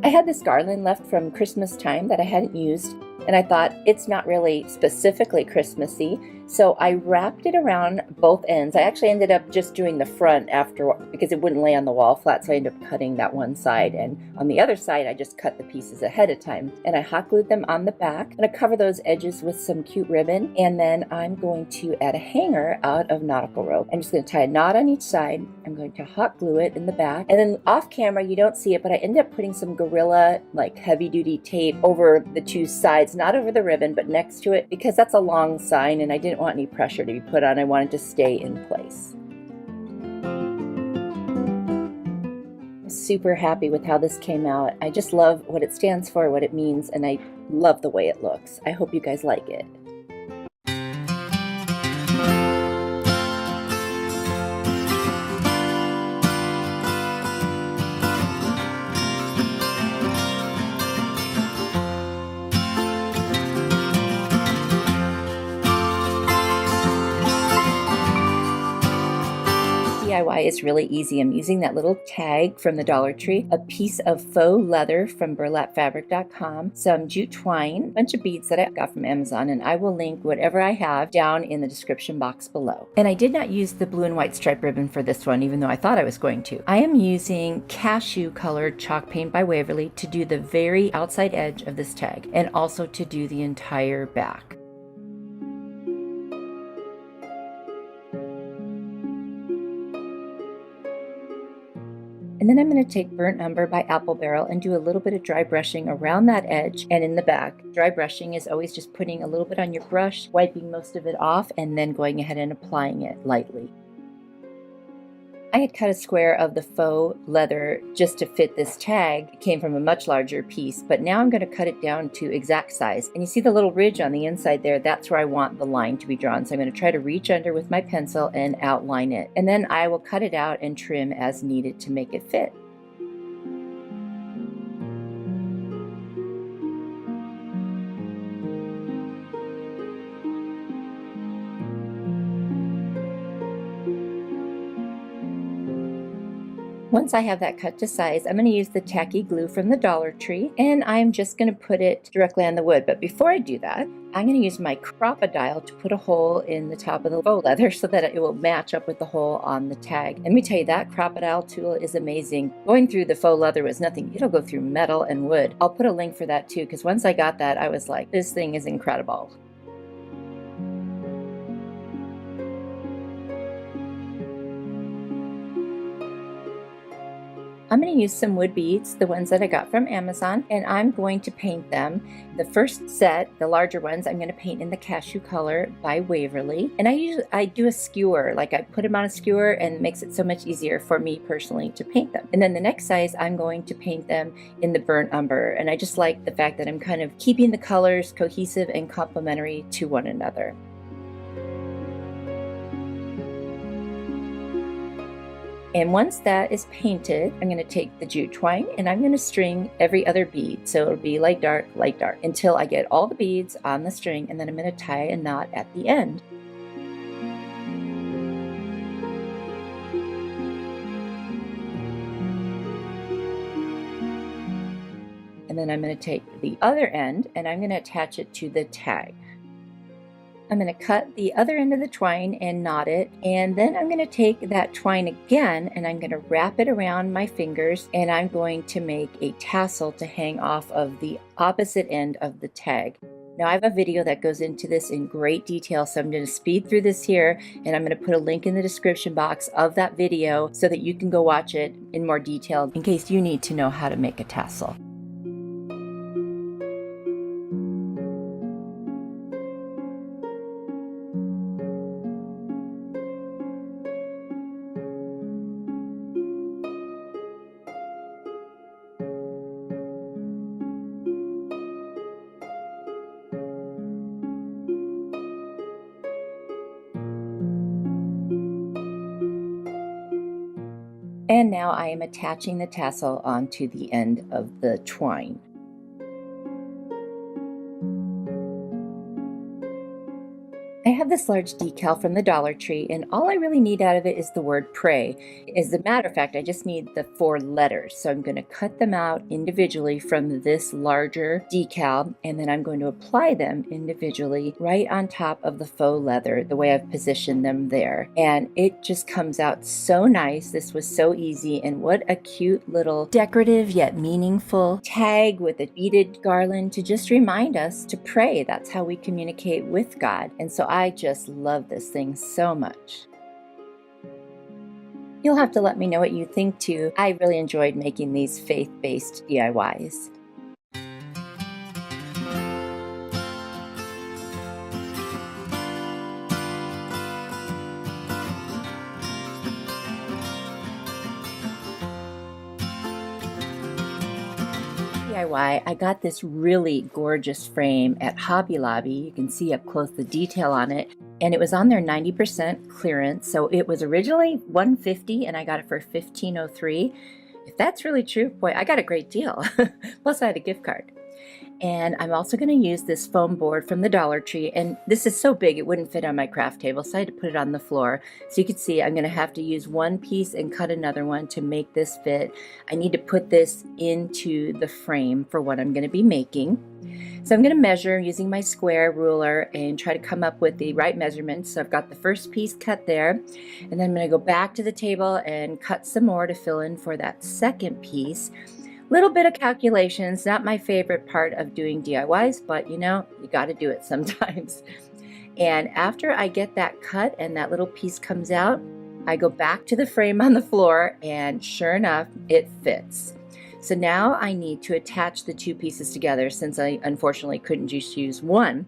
I had this garland left from Christmas time that I hadn't used, and I thought it's not really specifically Christmassy, so I wrapped it around both ends. I actually ended up just doing the front after because it wouldn't lay on the wall flat, so I ended up cutting that one side, and on the other side I just cut the pieces ahead of time, and I hot glued them on the back. I'm going to cover those edges with some cute ribbon, and then I'm going to add a hanger out of nautical rope. I'm just going to tie a knot on each side. I'm going to hot glue it in the back, and then off camera you don't see it, but I ended up putting some Gorilla like heavy duty tape over the two sides, not over the ribbon but next to it, because that's a long sign and I didn't didn't want any pressure to be put on. I wanted to stay in place. I'm super happy with how this came out. I just love what it stands for, what it means, and I love the way it looks. I hope you guys like it. DIY is really easy. I'm using that little tag from the Dollar Tree, a piece of faux leather from burlapfabric.com, some jute twine, a bunch of beads that I got from Amazon, and I will link whatever I have down in the description box below. And I did not use the blue and white stripe ribbon for this one, even though I thought I was going to. I am using cashew colored chalk paint by Waverly to do the very outside edge of this tag and also to do the entire back. And then I'm going to take Burnt Umber by Apple Barrel and do a little bit of dry brushing around that edge and in the back. Dry brushing is always just putting a little bit on your brush, wiping most of it off, and then going ahead and applying it lightly. I had cut a square of the faux leather just to fit this tag. It came from a much larger piece, but now I'm going to cut it down to exact size. And you see the little ridge on the inside there? That's where I want the line to be drawn. So I'm going to try to reach under with my pencil and outline it. And then I will cut it out and trim as needed to make it fit. Once I have that cut to size, I'm going to use the tacky glue from the Dollar Tree, and I'm just going to put it directly on the wood. But before I do that, I'm going to use my crocodile to put a hole in the top of the faux leather so that it will match up with the hole on the tag. And let me tell you, that crocodile tool is amazing. Going through the faux leather was nothing. It'll go through metal and wood. I'll put a link for that too, because once I got that, I was like, this thing is incredible. I'm going to use some wood beads, the ones that I got from Amazon, and I'm going to paint them. The first set, the larger ones, I'm going to paint in the cashew color by Waverly. And I do a skewer, like I put them on a skewer, and it makes it so much easier for me personally to paint them. And then the next size, I'm going to paint them in the burnt umber. And I just like the fact that I'm kind of keeping the colors cohesive and complementary to one another. And once that is painted, I'm going to take the jute twine and I'm going to string every other bead. So it'll be light, dark, until I get all the beads on the string, and then I'm going to tie a knot at the end. And then I'm going to take the other end and I'm going to attach it to the tag. I'm going to cut the other end of the twine and knot it, and then I'm going to take that twine again and I'm going to wrap it around my fingers, and I'm going to make a tassel to hang off of the opposite end of the tag. Now I have a video that goes into this in great detail, so I'm going to speed through this here, and I'm going to put a link in the description box of that video so that you can go watch it in more detail in case you need to know how to make a tassel. And now I am attaching the tassel onto the end of the twine. I have this large decal from the Dollar Tree, and all I really need out of it is the word pray. As a matter of fact, I just need the 4 letters. So I'm going to cut them out individually from this larger decal, and then I'm going to apply them individually right on top of the faux leather, the way I've positioned them there. And it just comes out so nice. This was so easy, and what a cute little decorative yet meaningful tag with a beaded garland to just remind us to pray. That's how we communicate with God. And so I just love this thing so much. You'll have to let me know what you think too. I really enjoyed making these faith-based DIYs. DIY, I got this really gorgeous frame at Hobby Lobby. You can see up close the detail on it. And it was on their 90% clearance. So it was originally $150 and I got it for $15.03. If that's really true, boy, I got a great deal. Plus I had a gift card. And I'm also going to use this foam board from the Dollar Tree. And this is so big, it wouldn't fit on my craft table, so I had to put it on the floor. So you can see I'm going to have to use one piece and cut another one to make this fit. I need to put this into the frame for what I'm going to be making. So I'm going to measure using my square ruler and try to come up with the right measurements. So I've got the first piece cut there. And then I'm going to go back to the table and cut some more to fill in for that second piece. Little bit of calculations, not my favorite part of doing DIYs, but you know, you got to do it sometimes. And after I get that cut and that little piece comes out, I go back to the frame on the floor and sure enough, it fits. So now I need to attach the two pieces together since I unfortunately couldn't just use one.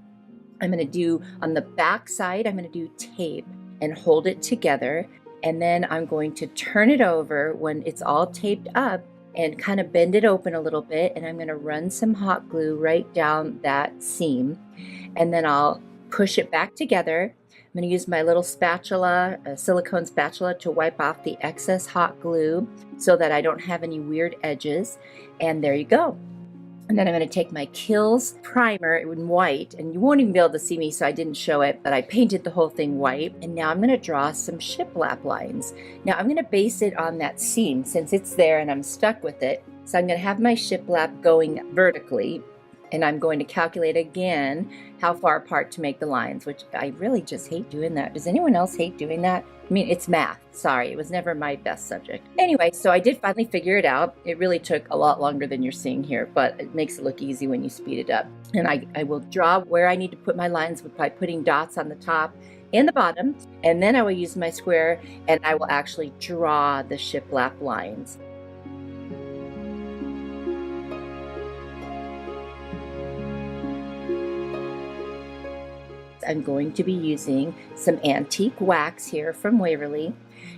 I'm going to do on the back side, I'm going to do tape and hold it together. And then I'm going to turn it over when it's all taped up and kind of bend it open a little bit, and I'm going to run some hot glue right down that seam, and then I'll push it back together. I'm going to use my little spatula, a silicone spatula, to wipe off the excess hot glue so that I don't have any weird edges, and there you go. And then I'm going to take my Kills primer in white, and you won't even be able to see me, so I didn't show it, but I painted the whole thing white. And now I'm going to draw some shiplap lines. Now I'm going to base it on that seam since it's there and I'm stuck with it. So I'm going to have my shiplap going vertically, and I'm going to calculate again how far apart to make the lines, which I really just hate doing that. Does anyone else hate doing that? I mean, it's math. Sorry, it was never my best subject. Anyway, so I did finally figure it out. It really took a lot longer than you're seeing here, but it makes it look easy when you speed it up. And I will draw where I need to put my lines by putting dots on the top and the bottom. And then I will use my square and I will actually draw the shiplap lines. I'm going to be using some antique wax here from Waverly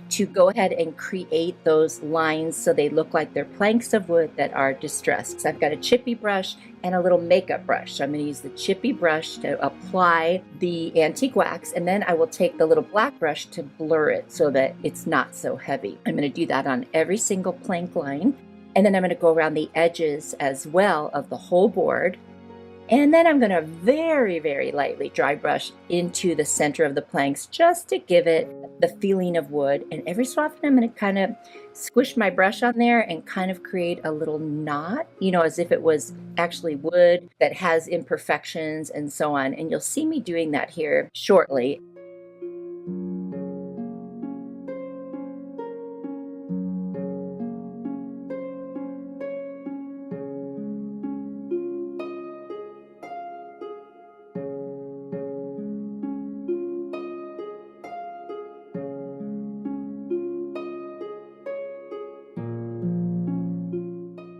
to go ahead and create those lines so they look like they're planks of wood that are distressed. So I've got a chippy brush and a little makeup brush. So I'm going to use the chippy brush to apply the antique wax, and then I will take the little black brush to blur it so that it's not so heavy. I'm going to do that on every single plank line, and then I'm going to go around the edges as well of the whole board. And then I'm going to very, very lightly dry brush into the center of the planks just to give it the feeling of wood. And every so often I'm going to kind of squish my brush on there and kind of create a little knot, you know, as if it was actually wood that has imperfections and so on. And you'll see me doing that here shortly.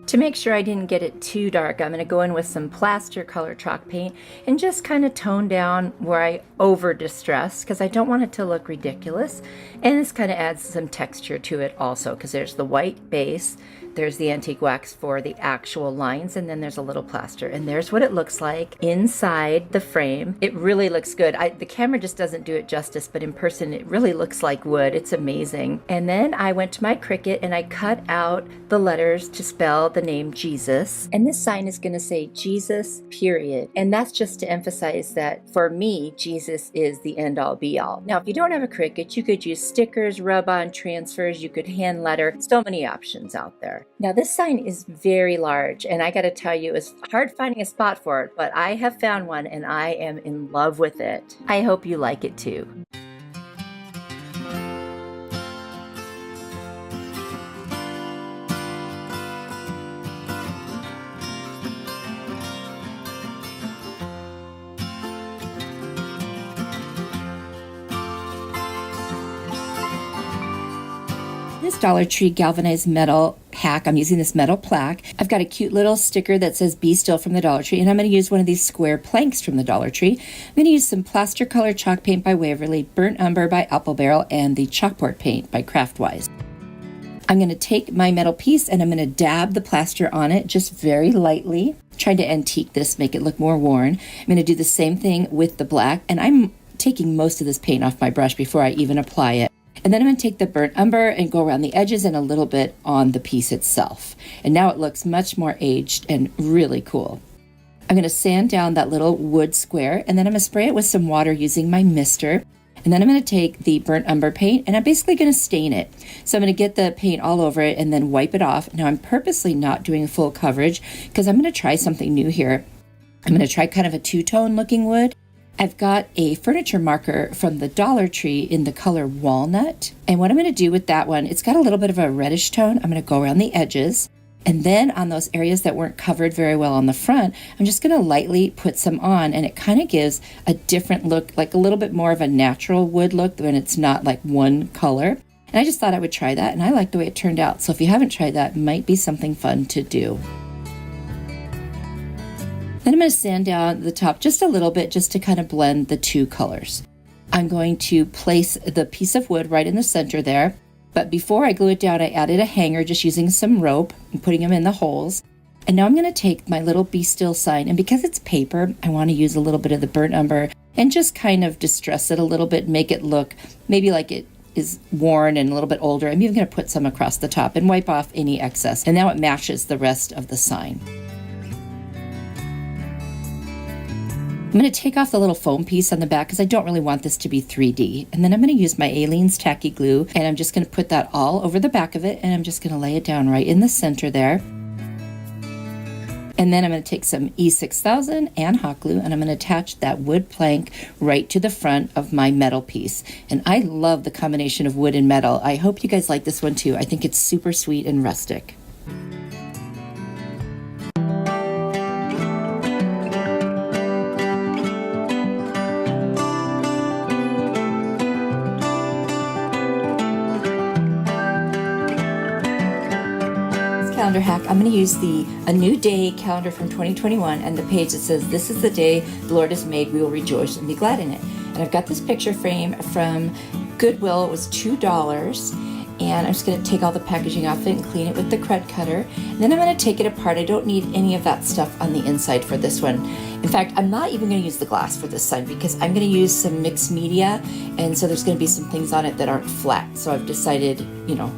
To make sure I didn't get it too dark, I'm going to go in with some plaster color chalk paint and just kind of tone down where I over distress because I don't want it to look ridiculous. And this kind of adds some texture to it also because there's the white base, there's the antique wax for the actual lines, and then there's a little plaster. And there's what it looks like inside the frame. It really looks good. The camera just doesn't do it justice, but in person it really looks like wood. It's amazing. And then I went to my Cricut and I cut out the letters to spell the name Jesus. And this sign is going to say Jesus, period. And that's just to emphasize that for me, Jesus is the end all be all. Now, if you don't have a Cricut, you could use stickers, rub-on transfers, you could hand letter, so many options out there. Now, this sign is very large, and I got to tell you, it's hard finding a spot for it, but I have found one and I am in love with it. I hope you like it too. This Dollar Tree galvanized metal hack, I'm using this metal plaque. I've got a cute little sticker that says Be Still from the Dollar Tree, and I'm going to use one of these square planks from the Dollar Tree. I'm going to use some plaster color chalk paint by Waverly, burnt umber by Apple Barrel, and the chalkboard paint by DIYS. I'm going to take my metal piece and I'm going to dab the plaster on it just very lightly, trying to antique this, make it look more worn. I'm going to do the same thing with the black, and I'm taking most of this paint off my brush before I even apply it. And then I'm going to take the burnt umber and go around the edges and a little bit on the piece itself. And now it looks much more aged and really cool. I'm going to sand down that little wood square, and then I'm going to spray it with some water using my mister. And then I'm going to take the burnt umber paint and I'm basically going to stain it. So I'm going to get the paint all over it and then wipe it off. Now I'm purposely not doing full coverage because I'm going to try something new here. I'm going to try kind of a two-tone looking wood. I've got a furniture marker from the Dollar Tree in the color walnut. And what I'm going to do with that one, it's got a little bit of a reddish tone. I'm going to go around the edges. And then on those areas that weren't covered very well on the front, I'm just going to lightly put some on, and it kind of gives a different look, like a little bit more of a natural wood look when it's not like one color. And I just thought I would try that, and I like the way it turned out. So if you haven't tried that, it might be something fun to do. Then I'm going to sand down the top just a little bit just to kind of blend the two colors. I'm going to place the piece of wood right in the center there. But before I glue it down, I added a hanger just using some rope and putting them in the holes. And now I'm going to take my little Be Still sign, and because it's paper, I want to use a little bit of the burnt umber and just kind of distress it a little bit, make it look maybe like it is worn and a little bit older. I'm even going to put some across the top and wipe off any excess. And now it matches the rest of the sign. I'm going to take off the little foam piece on the back because I don't really want this to be 3D. And then I'm going to use my Aleene's tacky glue, and I'm just going to put that all over the back of it, and I'm just going to lay it down right in the center there. And then I'm going to take some E6000 and hot glue, and I'm going to attach that wood plank right to the front of my metal piece. And I love the combination of wood and metal. I hope you guys like this one too. I think it's super sweet and rustic. Calendar hack. I'm going to use a new day calendar from 2021, and the page that says, "This is the day the Lord has made, we will rejoice and be glad in it." And I've got this picture frame from Goodwill. It was $2, and I'm just going to take all the packaging off it and clean it with the crud cutter. And then I'm going to take it apart. I don't need any of that stuff on the inside for this one. In fact, I'm not even going to use the glass for this side because I'm going to use some mixed media, and so there's going to be some things on it that aren't flat. So I've decided,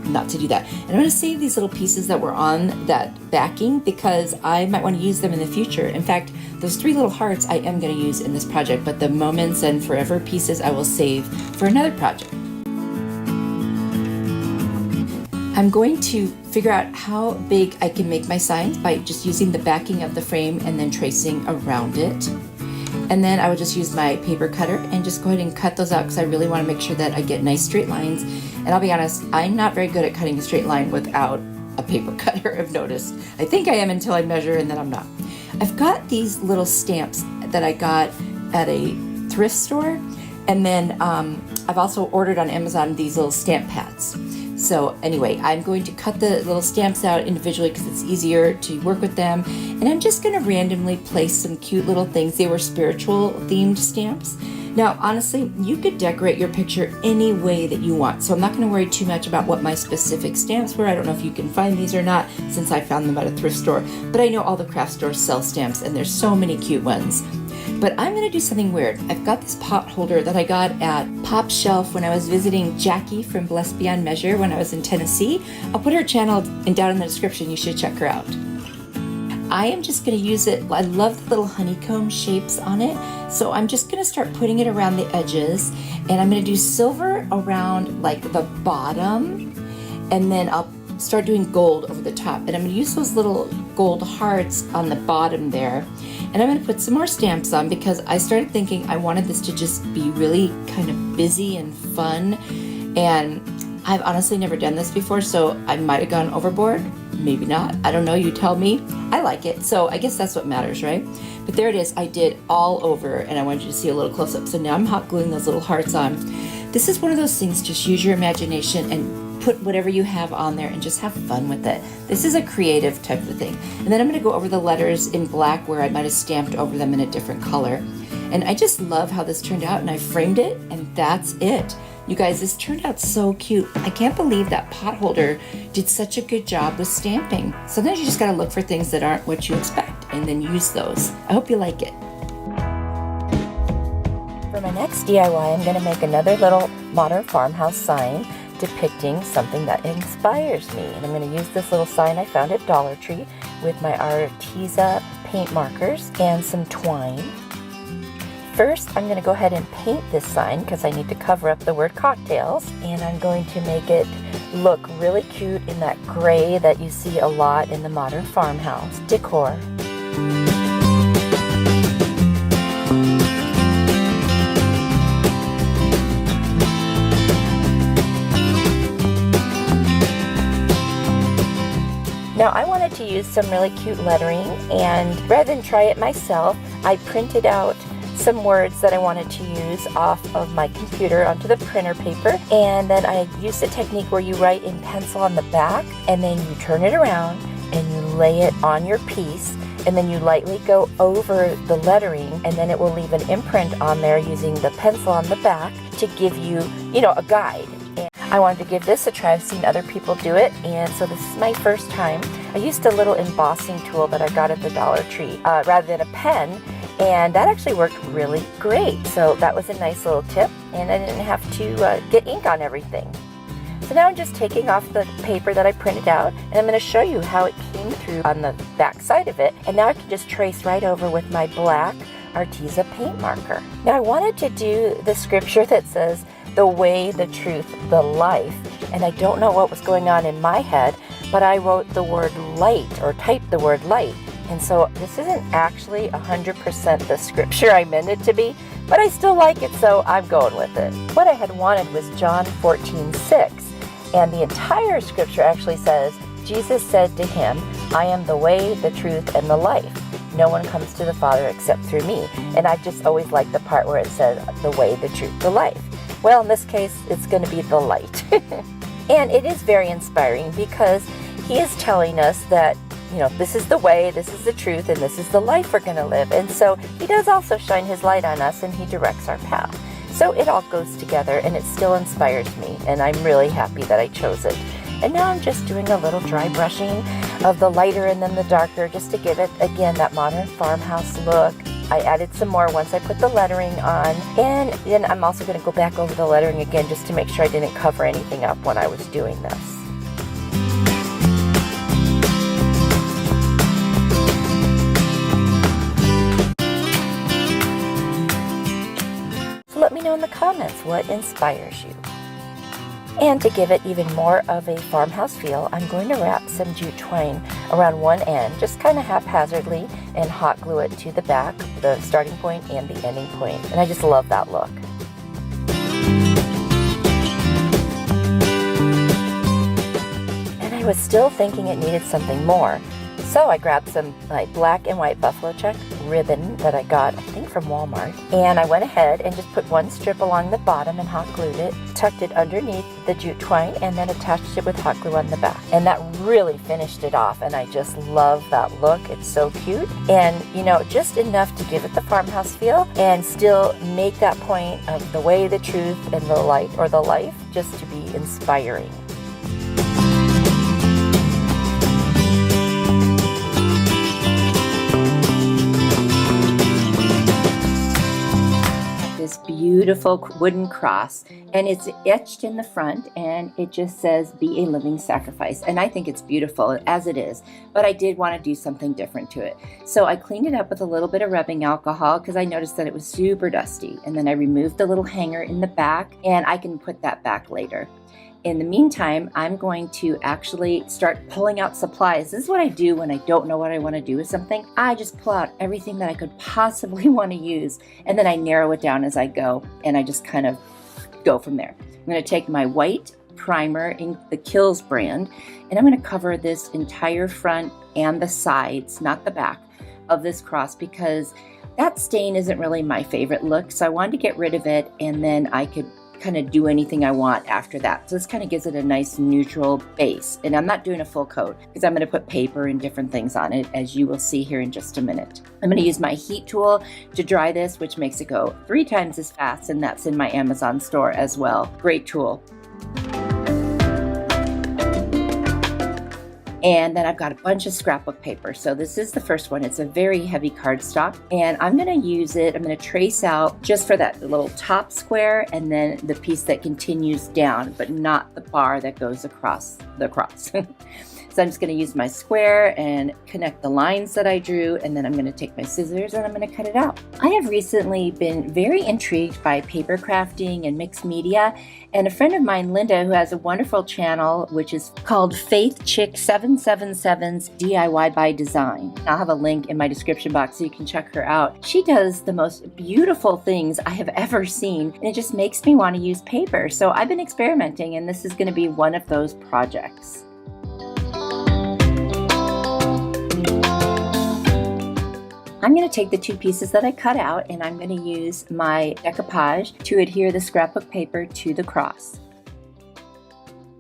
not to do that. And I'm going to save these little pieces that were on that backing because I might want to use them in the future. In fact, those 3 little hearts I am going to use in this project, but the moments and forever pieces I will save for another project. I'm going to figure out how big I can make my signs by just using the backing of the frame and then tracing around it. And then I will just use my paper cutter and just go ahead and cut those out because I really want to make sure that I get nice straight lines. And I'll be honest, I'm not very good at cutting a straight line without a paper cutter, I've noticed. I think I am until I measure, and then I'm not. I've got these little stamps that I got at a thrift store. And then I've also ordered on Amazon these little stamp pads. So anyway, I'm going to cut the little stamps out individually because it's easier to work with them. And I'm just going to randomly place some cute little things. They were spiritual themed stamps. Now, honestly, you could decorate your picture any way that you want. So I'm not going to worry too much about what my specific stamps were. I don't know if you can find these or not since I found them at a thrift store. But I know all the craft stores sell stamps, and there's so many cute ones. But I'm going to do something weird. I've got this pot holder that I got at Pop Shelf when I was visiting Jackie from Blessed Beyond Measure when I was in Tennessee. I'll put her channel down in the description. You should check her out. I am just going to use it. I love the little honeycomb shapes on it. So I'm just going to start putting it around the edges. And I'm going to do silver around like the bottom. And then I'll start doing gold over the top. And I'm going to use those little gold hearts on the bottom there. And I'm going to put some more stamps on because I started thinking I wanted this to just be really kind of busy and fun. And I've honestly never done this before, so I might have gone overboard. Maybe not. I don't know. You tell me. I like it. So I guess that's what matters, right? But there it is. I did all over, and I wanted you to see a little close up. So now I'm hot gluing those little hearts on. This is one of those things, just use your imagination and put whatever you have on there and just have fun with it. This is a creative type of thing. And then I'm going to go over the letters in black where I might have stamped over them in a different color. And I just love how this turned out, and I framed it, and that's it. You guys, this turned out so cute. I can't believe that pot holder did such a good job with stamping. Sometimes you just gotta look for things that aren't what you expect and then use those. I hope you like it. For my next DIY, I'm going to make another little modern farmhouse sign depicting something that inspires me. And I'm going to use this little sign I found at Dollar Tree with my Arteza paint markers and some twine. First, I'm going to go ahead and paint this sign because I need to cover up the word cocktails. And I'm going to make it look really cute in that gray that you see a lot in the modern farmhouse decor. Now I wanted to use some really cute lettering, and rather than try it myself, I printed out some words that I wanted to use off of my computer onto the printer paper, and then I used a technique where you write in pencil on the back and then you turn it around and you lay it on your piece, and then you lightly go over the lettering, and then it will leave an imprint on there using the pencil on the back to give you, a guide. I wanted to give this a try. I've seen other people do it, and so this is my first time. I used a little embossing tool that I got at the Dollar Tree rather than a pen, and that actually worked really great. So that was a nice little tip, and I didn't have to get ink on everything. So now I'm just taking off the paper that I printed out, and I'm going to show you how it came through on the back side of it, and now I can just trace right over with my black Arteza paint marker. Now I wanted to do the scripture that says, "The way, the truth, the life." And I don't know what was going on in my head, but I wrote the word light, or typed the word light. And so this isn't actually 100% the scripture I meant it to be, but I still like it, so I'm going with it. What I had wanted was John 14:6, and the entire scripture actually says, Jesus said to him, "I am the way, the truth, and the life. No one comes to the Father except through me." And I've just always liked the part where it said, "The way, the truth, the life." Well, in this case, it's going to be the light. And it is very inspiring because he is telling us that, this is the way, this is the truth, and this is the life we're going to live. And so he does also shine his light on us, and he directs our path. So it all goes together, and it still inspires me, and I'm really happy that I chose it. And now I'm just doing a little dry brushing of the lighter and then the darker, just to give it, again, that modern farmhouse look. I added some more once I put the lettering on, and then I'm also going to go back over the lettering again just to make sure I didn't cover anything up when I was doing this. So let me know in the comments what inspires you. And to give it even more of a farmhouse feel, I'm going to wrap some jute twine around one end, just kind of haphazardly, and hot glue it to the back, the starting point and the ending point. And I just love that look. And I was still thinking it needed something more. So I grabbed some black and white buffalo check ribbon that I got, I think from Walmart, and I went ahead and just put one strip along the bottom and hot glued it, tucked it underneath the jute twine, and then attached it with hot glue on the back. And that really finished it off, and I just love that look. It's so cute, and just enough to give it the farmhouse feel and still make that point of the way, the truth, and the light, or the life, just to be inspiring. This beautiful wooden cross, and it's etched in the front, and it just says, "Be a living sacrifice." And I think it's beautiful as it is, but I did want to do something different to it. So I cleaned it up with a little bit of rubbing alcohol because I noticed that it was super dusty, and then I removed the little hanger in the back, and I can put that back later. In the meantime, I'm going to actually start pulling out supplies. This is what I do when I don't know what I want to do with something. I just pull out everything that I could possibly want to use, and then I narrow it down as I go, and I just kind of go from there. I'm going to take my white primer in the Kills brand, and I'm going to cover this entire front and the sides, not the back, of this cross, because that stain isn't really my favorite look, so I wanted to get rid of it, and then I could kind of do anything I want after that. So this kind of gives it a nice neutral base. And I'm not doing a full coat because I'm going to put paper and different things on it, as you will see here in just a minute. I'm going to use my heat tool to dry this, which makes it go 3 times as fast, and that's in my Amazon store as well. Great tool. And then I've got a bunch of scrapbook paper. So this is the first one. It's a very heavy cardstock, and I'm going to use it. I'm going to trace out just for that little top square and then the piece that continues down, but not the bar that goes across the cross. So I'm just going to use my square and connect the lines that I drew, and then I'm going to take my scissors and I'm going to cut it out. I have recently been very intrigued by paper crafting and mixed media, and a friend of mine, Linda, who has a wonderful channel which is called Faith Chick 777's DIY by Design. I'll have a link in my description box so you can check her out. She does the most beautiful things I have ever seen, and it just makes me want to use paper. So I've been experimenting, and this is going to be one of those projects. I'm going to take the 2 pieces that I cut out, and I'm going to use my decoupage to adhere the scrapbook paper to the cross.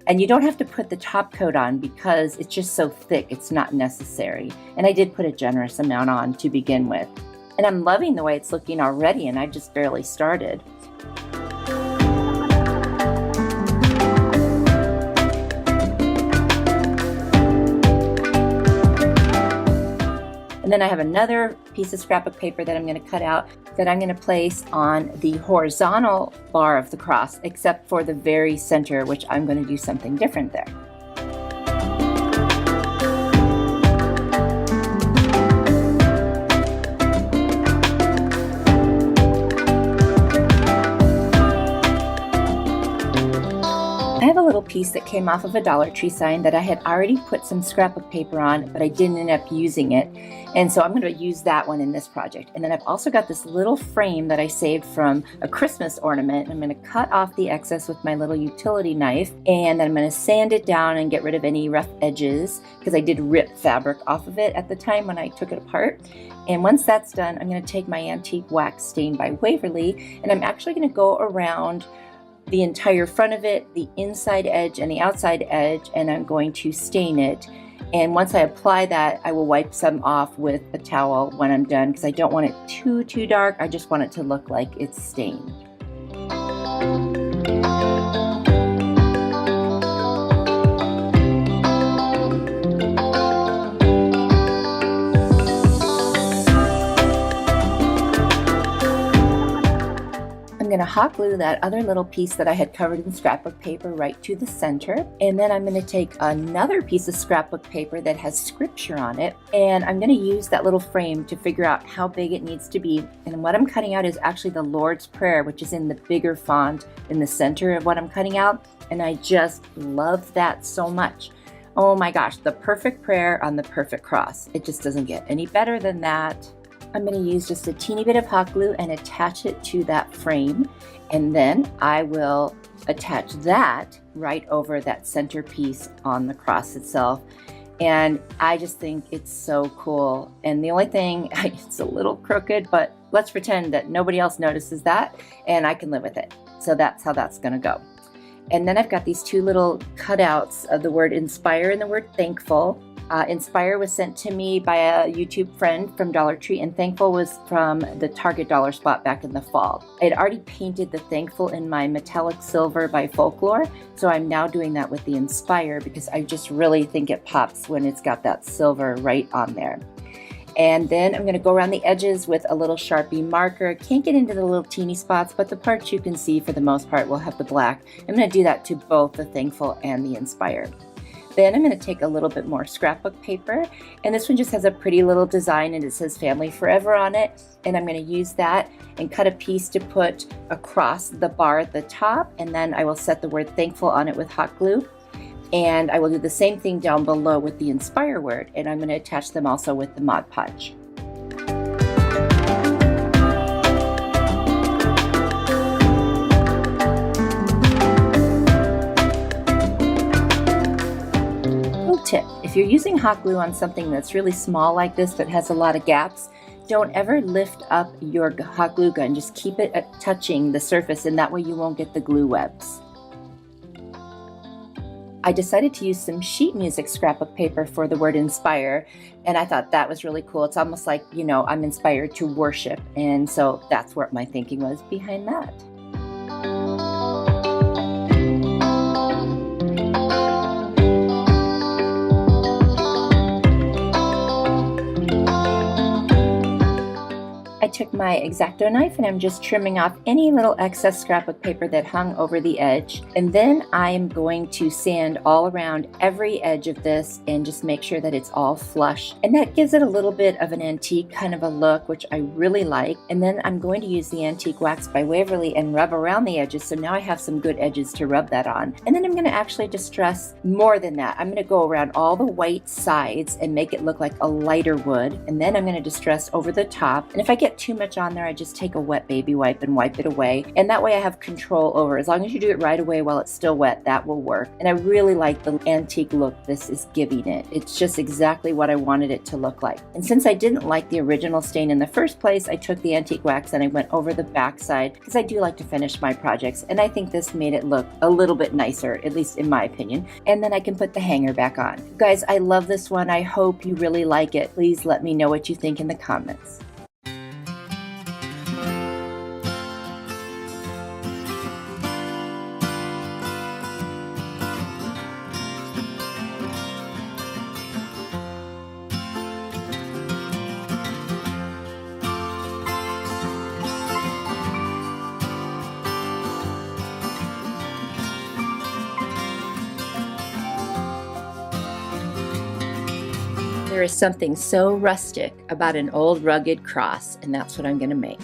And you don't have to put the top coat on because it's just so thick, it's not necessary. And I did put a generous amount on to begin with. And I'm loving the way it's looking already, and I just barely started. And then I have another piece of scrapbook paper that I'm going to cut out that I'm going to place on the horizontal bar of the cross, except for the very center, which I'm going to do something different there. I have a little piece that came off of a Dollar Tree sign that I had already put some scrapbook paper on, but I didn't end up using it. And so I'm going to use that one in this project. And then I've also got this little frame that I saved from a Christmas ornament. I'm going to cut off the excess with my little utility knife, and then I'm going to sand it down and get rid of any rough edges, because I did rip fabric off of it at the time when I took it apart. And once that's done, I'm going to take my antique wax stain by Waverly, and I'm actually going to go around the entire front of it, the inside edge and the outside edge, and I'm going to stain it. And once I apply that, I will wipe some off with a towel when I'm done, because I don't want it too dark. I just want it to look like it's stained. I'm going to hot glue that other little piece that I had covered in scrapbook paper right to the center, and then I'm going to take another piece of scrapbook paper that has scripture on it, and I'm going to use that little frame to figure out how big it needs to be. And what I'm cutting out is actually the Lord's Prayer, which is in the bigger font in the center of what I'm cutting out, and I just love that so much. Oh my gosh, the perfect prayer on the perfect cross. It just doesn't get any better than that. I'm going to use just a teeny bit of hot glue and attach it to that frame, and then I will attach that right over that center piece on the cross itself. And I just think it's so cool. And the only thing, it's a little crooked, but let's pretend that nobody else notices that and I can live with it. So that's how that's going to go. And then I've got these 2 little cutouts of the word inspire and the word thankful. Inspire was sent to me by a YouTube friend from Dollar Tree, and Thankful was from the Target dollar spot back in the fall. I had already painted the Thankful in my metallic silver by Folklore, so I'm now doing that with the Inspire because I just really think it pops when it's got that silver right on there. And then I'm going to go around the edges with a little Sharpie marker. Can't get into the little teeny spots, but the parts you can see for the most part will have the black. I'm going to do that to both the Thankful and the Inspire. Then I'm going to take a little bit more scrapbook paper, and this one just has a pretty little design and it says Family Forever on it, and I'm going to use that and cut a piece to put across the bar at the top, and then I will set the word thankful on it with hot glue, and I will do the same thing down below with the Inspire word, and I'm going to attach them also with the Mod Podge. Tip. If you're using hot glue on something that's really small like this that has a lot of gaps, Don't ever lift up your hot glue gun. Just keep it touching the surface, and that way you won't get the glue webs. I decided to use some sheet music scrapbook paper for the word inspire, and I thought that was really cool. It's almost like, you know, I'm inspired to worship, and so that's what my thinking was behind that. I took my X-Acto knife and I'm just trimming off any little excess scrapbook paper that hung over the edge. And then I'm going to sand all around every edge of this and just make sure that it's all flush. And that gives it a little bit of an antique kind of a look, which I really like. And then I'm going to use the antique wax by Waverly and rub around the edges. So now I have some good edges to rub that on. And then I'm going to actually distress more than that. I'm going to go around all the white sides and make it look like a lighter wood. And then I'm going to distress over the top. And if I get too much on there, I just take a wet baby wipe and wipe it away, and that way I have control over. As long as you do it right away while it's still wet, that will work. And I really like the antique look this is giving it. It's just exactly what I wanted it to look like. And since I didn't like the original stain in the first place, I took the antique wax and I went over the back side, because I do like to finish my projects, and I think this made it look a little bit nicer, at least in my opinion. And then I can put the hanger back on. Guys, I love this one. I hope you really like it. Please let me know what you think in the comments. There is something so rustic about an old rugged cross, and that's what I'm going to make.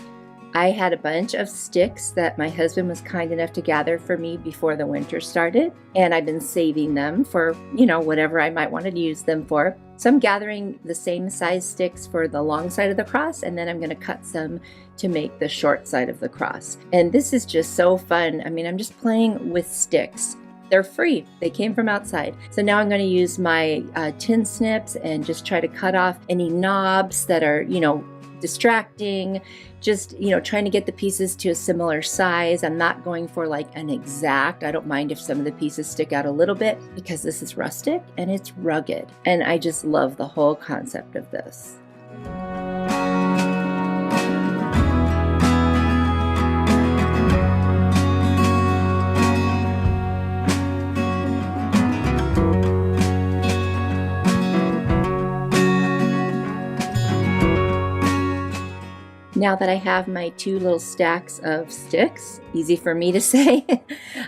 I had a bunch of sticks that my husband was kind enough to gather for me before the winter started, and I've been saving them for, you know, whatever I might want to use them for. So I'm gathering the same size sticks for the long side of the cross, and then I'm going to cut some to make the short side of the cross. And this is just so fun. I mean, I'm just playing with sticks. They're free. They came from outside. So now I'm going to use my tin snips and just try to cut off any knobs that are, you know, distracting. Just, you know, trying to get the pieces to a similar size. I'm not going for like an exact. I don't mind if some of the pieces stick out a little bit, because this is rustic and it's rugged. And I just love the whole concept of this. Now that I have my two little stacks of sticks, easy for me to say,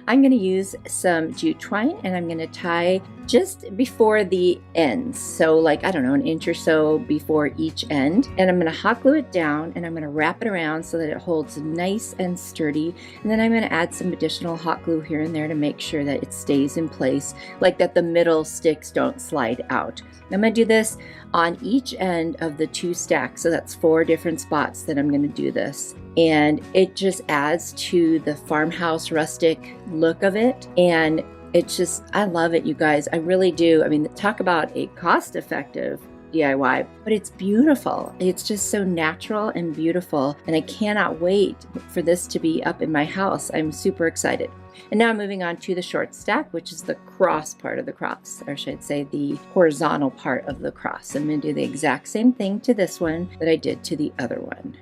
I'm going to use some jute twine and I'm going to tie just before the ends. So like, I don't know, an inch or so before each end. And I'm going to hot glue it down and I'm going to wrap it around so that it holds nice and sturdy. And then I'm going to add some additional hot glue here and there to make sure that it stays in place, like that the middle sticks don't slide out. I'm going to do this on each end of the two stacks. So that's 4 different spots that I'm going to do this. And it just adds to the farmhouse rustic look of it. And it's just, I love it, you guys. I really do. I mean, talk about a cost-effective DIY, but it's beautiful. It's just so natural and beautiful. And I cannot wait for this to be up in my house. I'm super excited. And now moving on to the short stack, which is the cross part of the cross, or should I say the horizontal part of the cross. I'm going to do the exact same thing to this one that I did to the other one.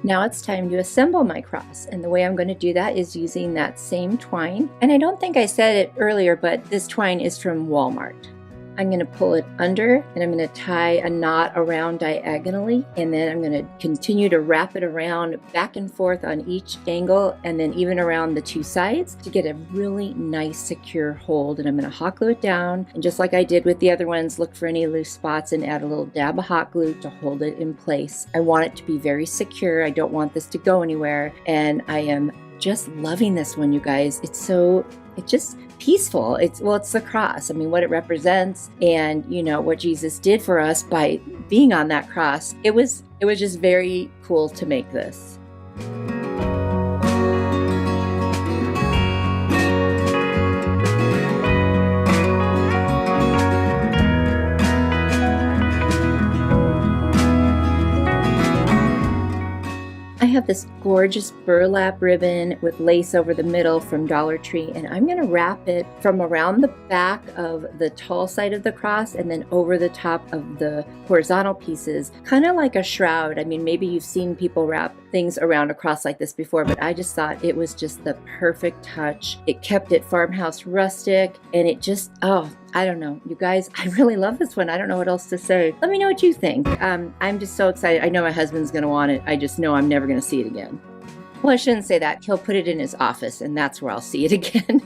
Now it's time to assemble my cross, and the way I'm going to do that is using that same twine. And I don't think I said it earlier, but this twine is from Walmart. I'm going to pull it under and I'm going to tie a knot around diagonally, and then I'm going to continue to wrap it around back and forth on each angle and then even around the two sides to get a really nice secure hold. And I'm going to hot glue it down, and just like I did with the other ones, look for any loose spots and add a little dab of hot glue to hold it in place. I want it to be very secure. I don't want this to go anywhere, and I am just loving this one, you guys. It's just peaceful. It's the cross. I mean, what it represents, and you know what Jesus did for us by being on that cross. It was just very cool to make this. I have this gorgeous burlap ribbon with lace over the middle from Dollar Tree, and I'm going to wrap it from around the back of the tall side of the cross and then over the top of the horizontal pieces, kind of like a shroud. I mean, maybe you've seen people wrap things around a cross like this before, but I just thought it was just the perfect touch. It kept it farmhouse rustic, and it just, I don't know, you guys, I really love this one. I don't know what else to say. Let me know what you think. I'm just so excited. I know my husband's going to want it. I just know I'm never going to see it again. Well, I shouldn't say that. He'll put it in his office, and that's where I'll see it again.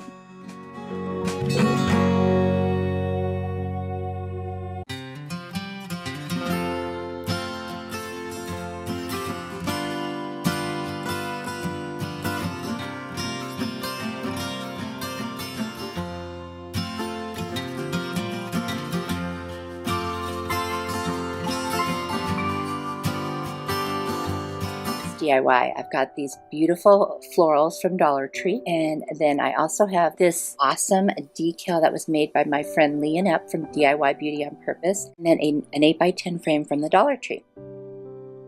DIY. I've got these beautiful florals from Dollar Tree, and then I also have this awesome decal that was made by my friend Lee and Epp from DIY Beauty on Purpose, and then an 8x10 frame from the Dollar Tree.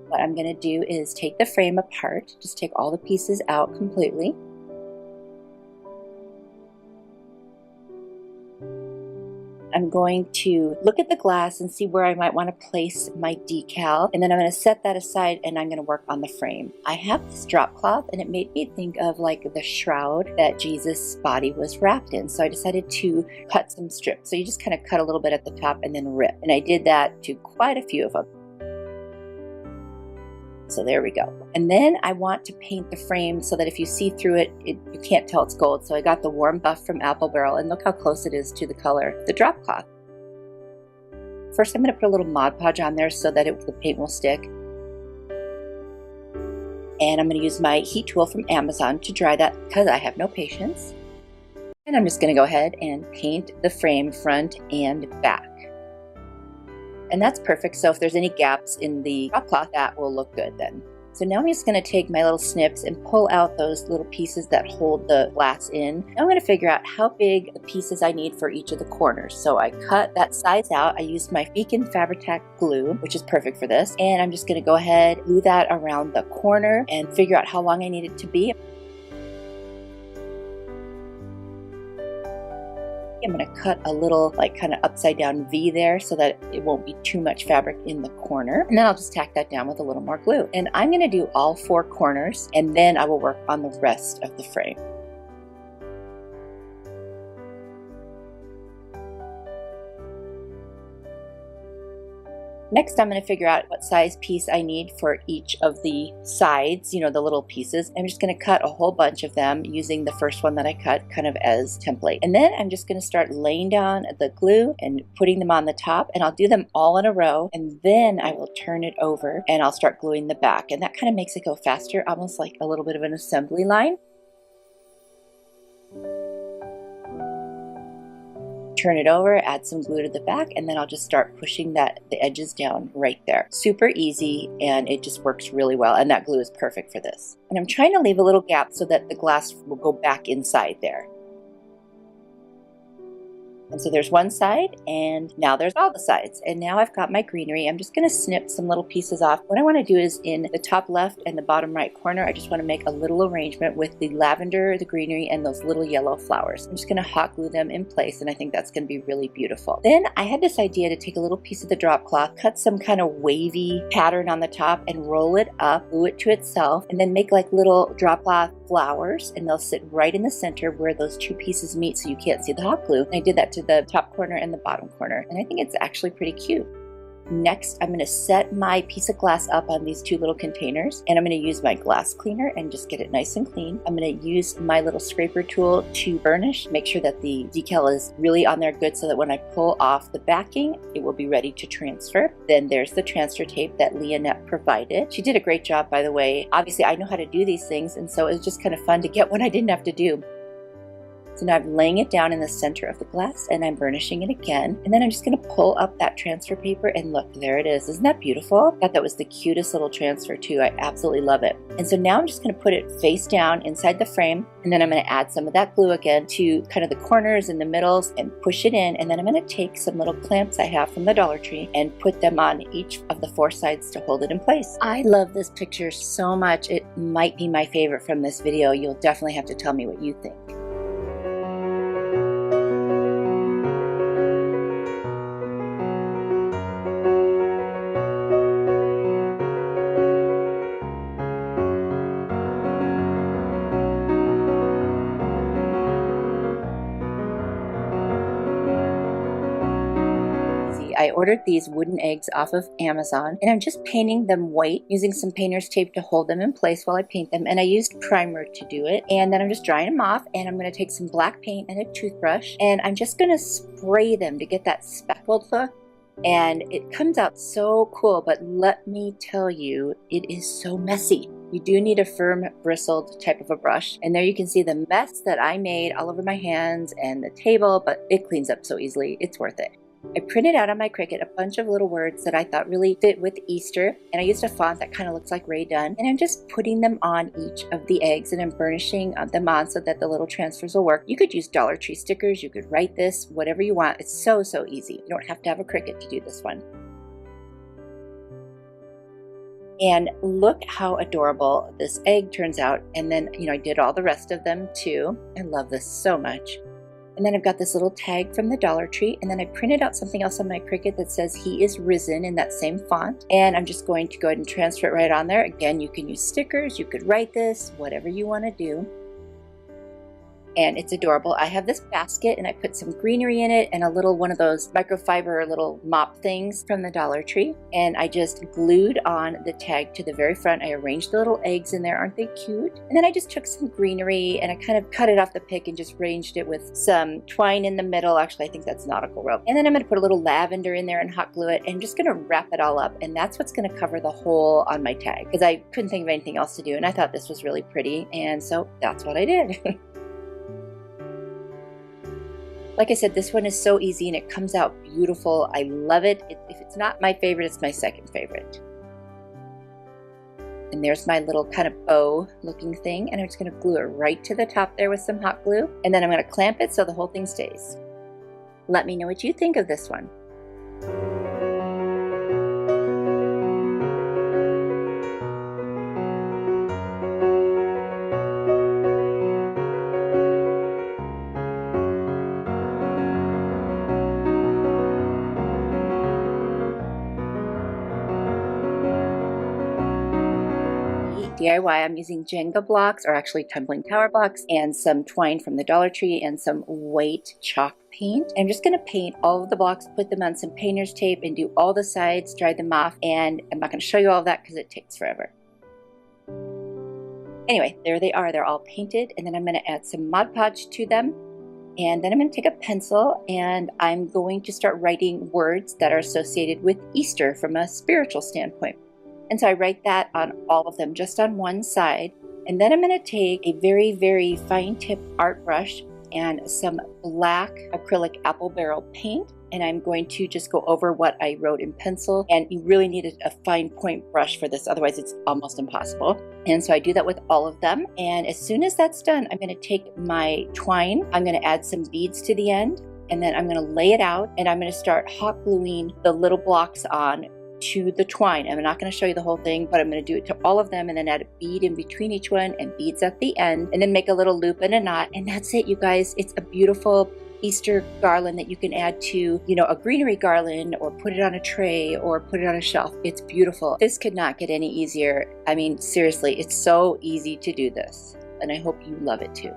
What I'm going to do is take the frame apart, just take all the pieces out completely. I'm going to look at the glass and see where I might want to place my decal, and then I'm going to set that aside and I'm going to work on the frame. I have this drop cloth, and it made me think of like the shroud that Jesus' body was wrapped in, so I decided to cut some strips. So you just kind of cut a little bit at the top and then rip, and I did that to quite a few of them. So there we go. And then I want to paint the frame so that if you see through it, you can't tell it's gold. So I got the warm buff from Apple Barrel, and look how close it is to the color, the drop cloth. First, I'm going to put a little Mod Podge on there so that the paint will stick. And I'm going to use my heat tool from Amazon to dry that because I have no patience. And I'm just going to go ahead and paint the frame front and back. And that's perfect. So if there's any gaps in the drop cloth, that will look good then. So now I'm just going to take my little snips and pull out those little pieces that hold the glass in. Now I'm going to figure out how big the pieces I need for each of the corners. So I cut that size out. I used my Beacon Fabri-Tac glue, which is perfect for this. And I'm just going to go ahead, glue that around the corner and figure out how long I need it to be. I'm going to cut a little like kind of upside down V there so that it won't be too much fabric in the corner. And then I'll just tack that down with a little more glue. And I'm going to do all 4 corners, and then I will work on the rest of the frame. Next, I'm going to figure out what size piece I need for each of the sides, you know, the little pieces. I'm just going to cut a whole bunch of them using the first one that I cut kind of as template. And then I'm just going to start laying down the glue and putting them on the top, and I'll do them all in a row, and then I will turn it over and I'll start gluing the back. And that kind of makes it go faster, almost like a little bit of an assembly line. Turn it over, add some glue to the back, and then I'll just start pushing the edges down right there. Super easy, and it just works really well, and that glue is perfect for this. And I'm trying to leave a little gap so that the glass will go back inside there. And so there's one side, and now there's all the sides. And now I've got my greenery. I'm just going to snip some little pieces off. What I want to do is in the top left and the bottom right corner, I just want to make a little arrangement with the lavender, the greenery, and those little yellow flowers. I'm just going to hot glue them in place, and I think that's going to be really beautiful. Then I had this idea to take a little piece of the drop cloth, cut some kind of wavy pattern on the top, and roll it up, glue it to itself, and then make like little drop cloth flowers, and they'll sit right in the center where those 2 pieces meet so you can't see the hot glue. And I did that to to the top corner and the bottom corner. And I think it's actually pretty cute. Next, I'm going to set my piece of glass up on these two little containers, and I'm going to use my glass cleaner and just get it nice and clean. I'm going to use my little scraper tool to burnish, make sure that the decal is really on there good so that when I pull off the backing, it will be ready to transfer. Then there's the transfer tape that Leonette provided. She did a great job, by the way. Obviously, I know how to do these things, and so it was just kind of fun to get what I didn't have to do. So now I'm laying it down in the center of the glass and I'm burnishing it again. And then I'm just going to pull up that transfer paper and look, there it is. Isn't that beautiful? I thought that was the cutest little transfer too. I absolutely love it. And so now I'm just going to put it face down inside the frame. And then I'm going to add some of that glue again to kind of the corners and the middles and push it in. And then I'm going to take some little clamps I have from the Dollar Tree and put them on each of the four sides to hold it in place. I love this picture so much. It might be my favorite from this video. You'll definitely have to tell me what you think. I ordered these wooden eggs off of Amazon, and I'm just painting them white using some painter's tape to hold them in place while I paint them. And I used primer to do it. And then I'm just drying them off, and I'm going to take some black paint and a toothbrush, and I'm just going to spray them to get that speckled look. And it comes out so cool, but let me tell you, it is so messy. You do need a firm bristled type of a brush. And there you can see the mess that I made all over my hands and the table, but it cleans up so easily. It's worth it. I printed out on my Cricut a bunch of little words that I thought really fit with Easter, and I used a font that kind of looks like Ray Dunn, and I'm just putting them on each of the eggs, and I'm burnishing them on so that the little transfers will work. You could use Dollar Tree stickers, you could write this, whatever you want. It's so easy. You don't have to have a Cricut to do this one. And look how adorable this egg turns out. And then, I did all the rest of them too. I love this so much. And then I've got this little tag from the Dollar Tree, and then I printed out something else on my Cricut that says "He is risen" in that same font. And I'm just going to go ahead and transfer it right on there. Again, you can use stickers, you could write this, whatever you want to do. And it's adorable. I have this basket and I put some greenery in it and a little one of those microfiber little mop things from the Dollar Tree. And I just glued on the tag to the very front. I arranged the little eggs in there. Aren't they cute? And then I just took some greenery and I kind of cut it off the pick and just arranged it with some twine in the middle. Actually, I think that's nautical rope. And then I'm going to put a little lavender in there and hot glue it. And I'm just going to wrap it all up. And that's what's going to cover the hole on my tag because I couldn't think of anything else to do. And I thought this was really pretty. And so that's what I did. Like I said, this one is so easy and it comes out beautiful. I love it. If it's not my favorite, it's my second favorite. And there's my little kind of bow looking thing. And I'm just going to glue it right to the top there with some hot glue. And then I'm going to clamp it so the whole thing stays. Let me know what you think of this one. DIY, I'm using Jenga blocks, or actually tumbling tower blocks, and some twine from the Dollar Tree and some white chalk paint. I'm just going to paint all of the blocks, put them on some painter's tape, and do all the sides, dry them off, and I'm not going to show you all of that because it takes forever. Anyway, there they are. They're all painted, and then I'm going to add some Mod Podge to them. And then I'm going to take a pencil and I'm going to start writing words that are associated with Easter from a spiritual standpoint. And so I write that on all of them, just on one side. And then I'm going to take a very fine tip art brush and some black acrylic apple barrel paint. And I'm going to just go over what I wrote in pencil. And you really need a fine point brush for this, otherwise it's almost impossible. And so I do that with all of them. And as soon as that's done, I'm going to take my twine. I'm going to add some beads to the end. And then I'm going to lay it out. And I'm going to start hot gluing the little blocks on to the twine. I'm not going to show you the whole thing, but I'm going to do it to all of them and then add a bead in between each one and beads at the end and then make a little loop and a knot. And that's it, you guys. It's a beautiful Easter garland that you can add to, a greenery garland or put it on a tray or put it on a shelf. It's beautiful. This could not get any easier. I mean, seriously, it's so easy to do this. And I hope you love it too.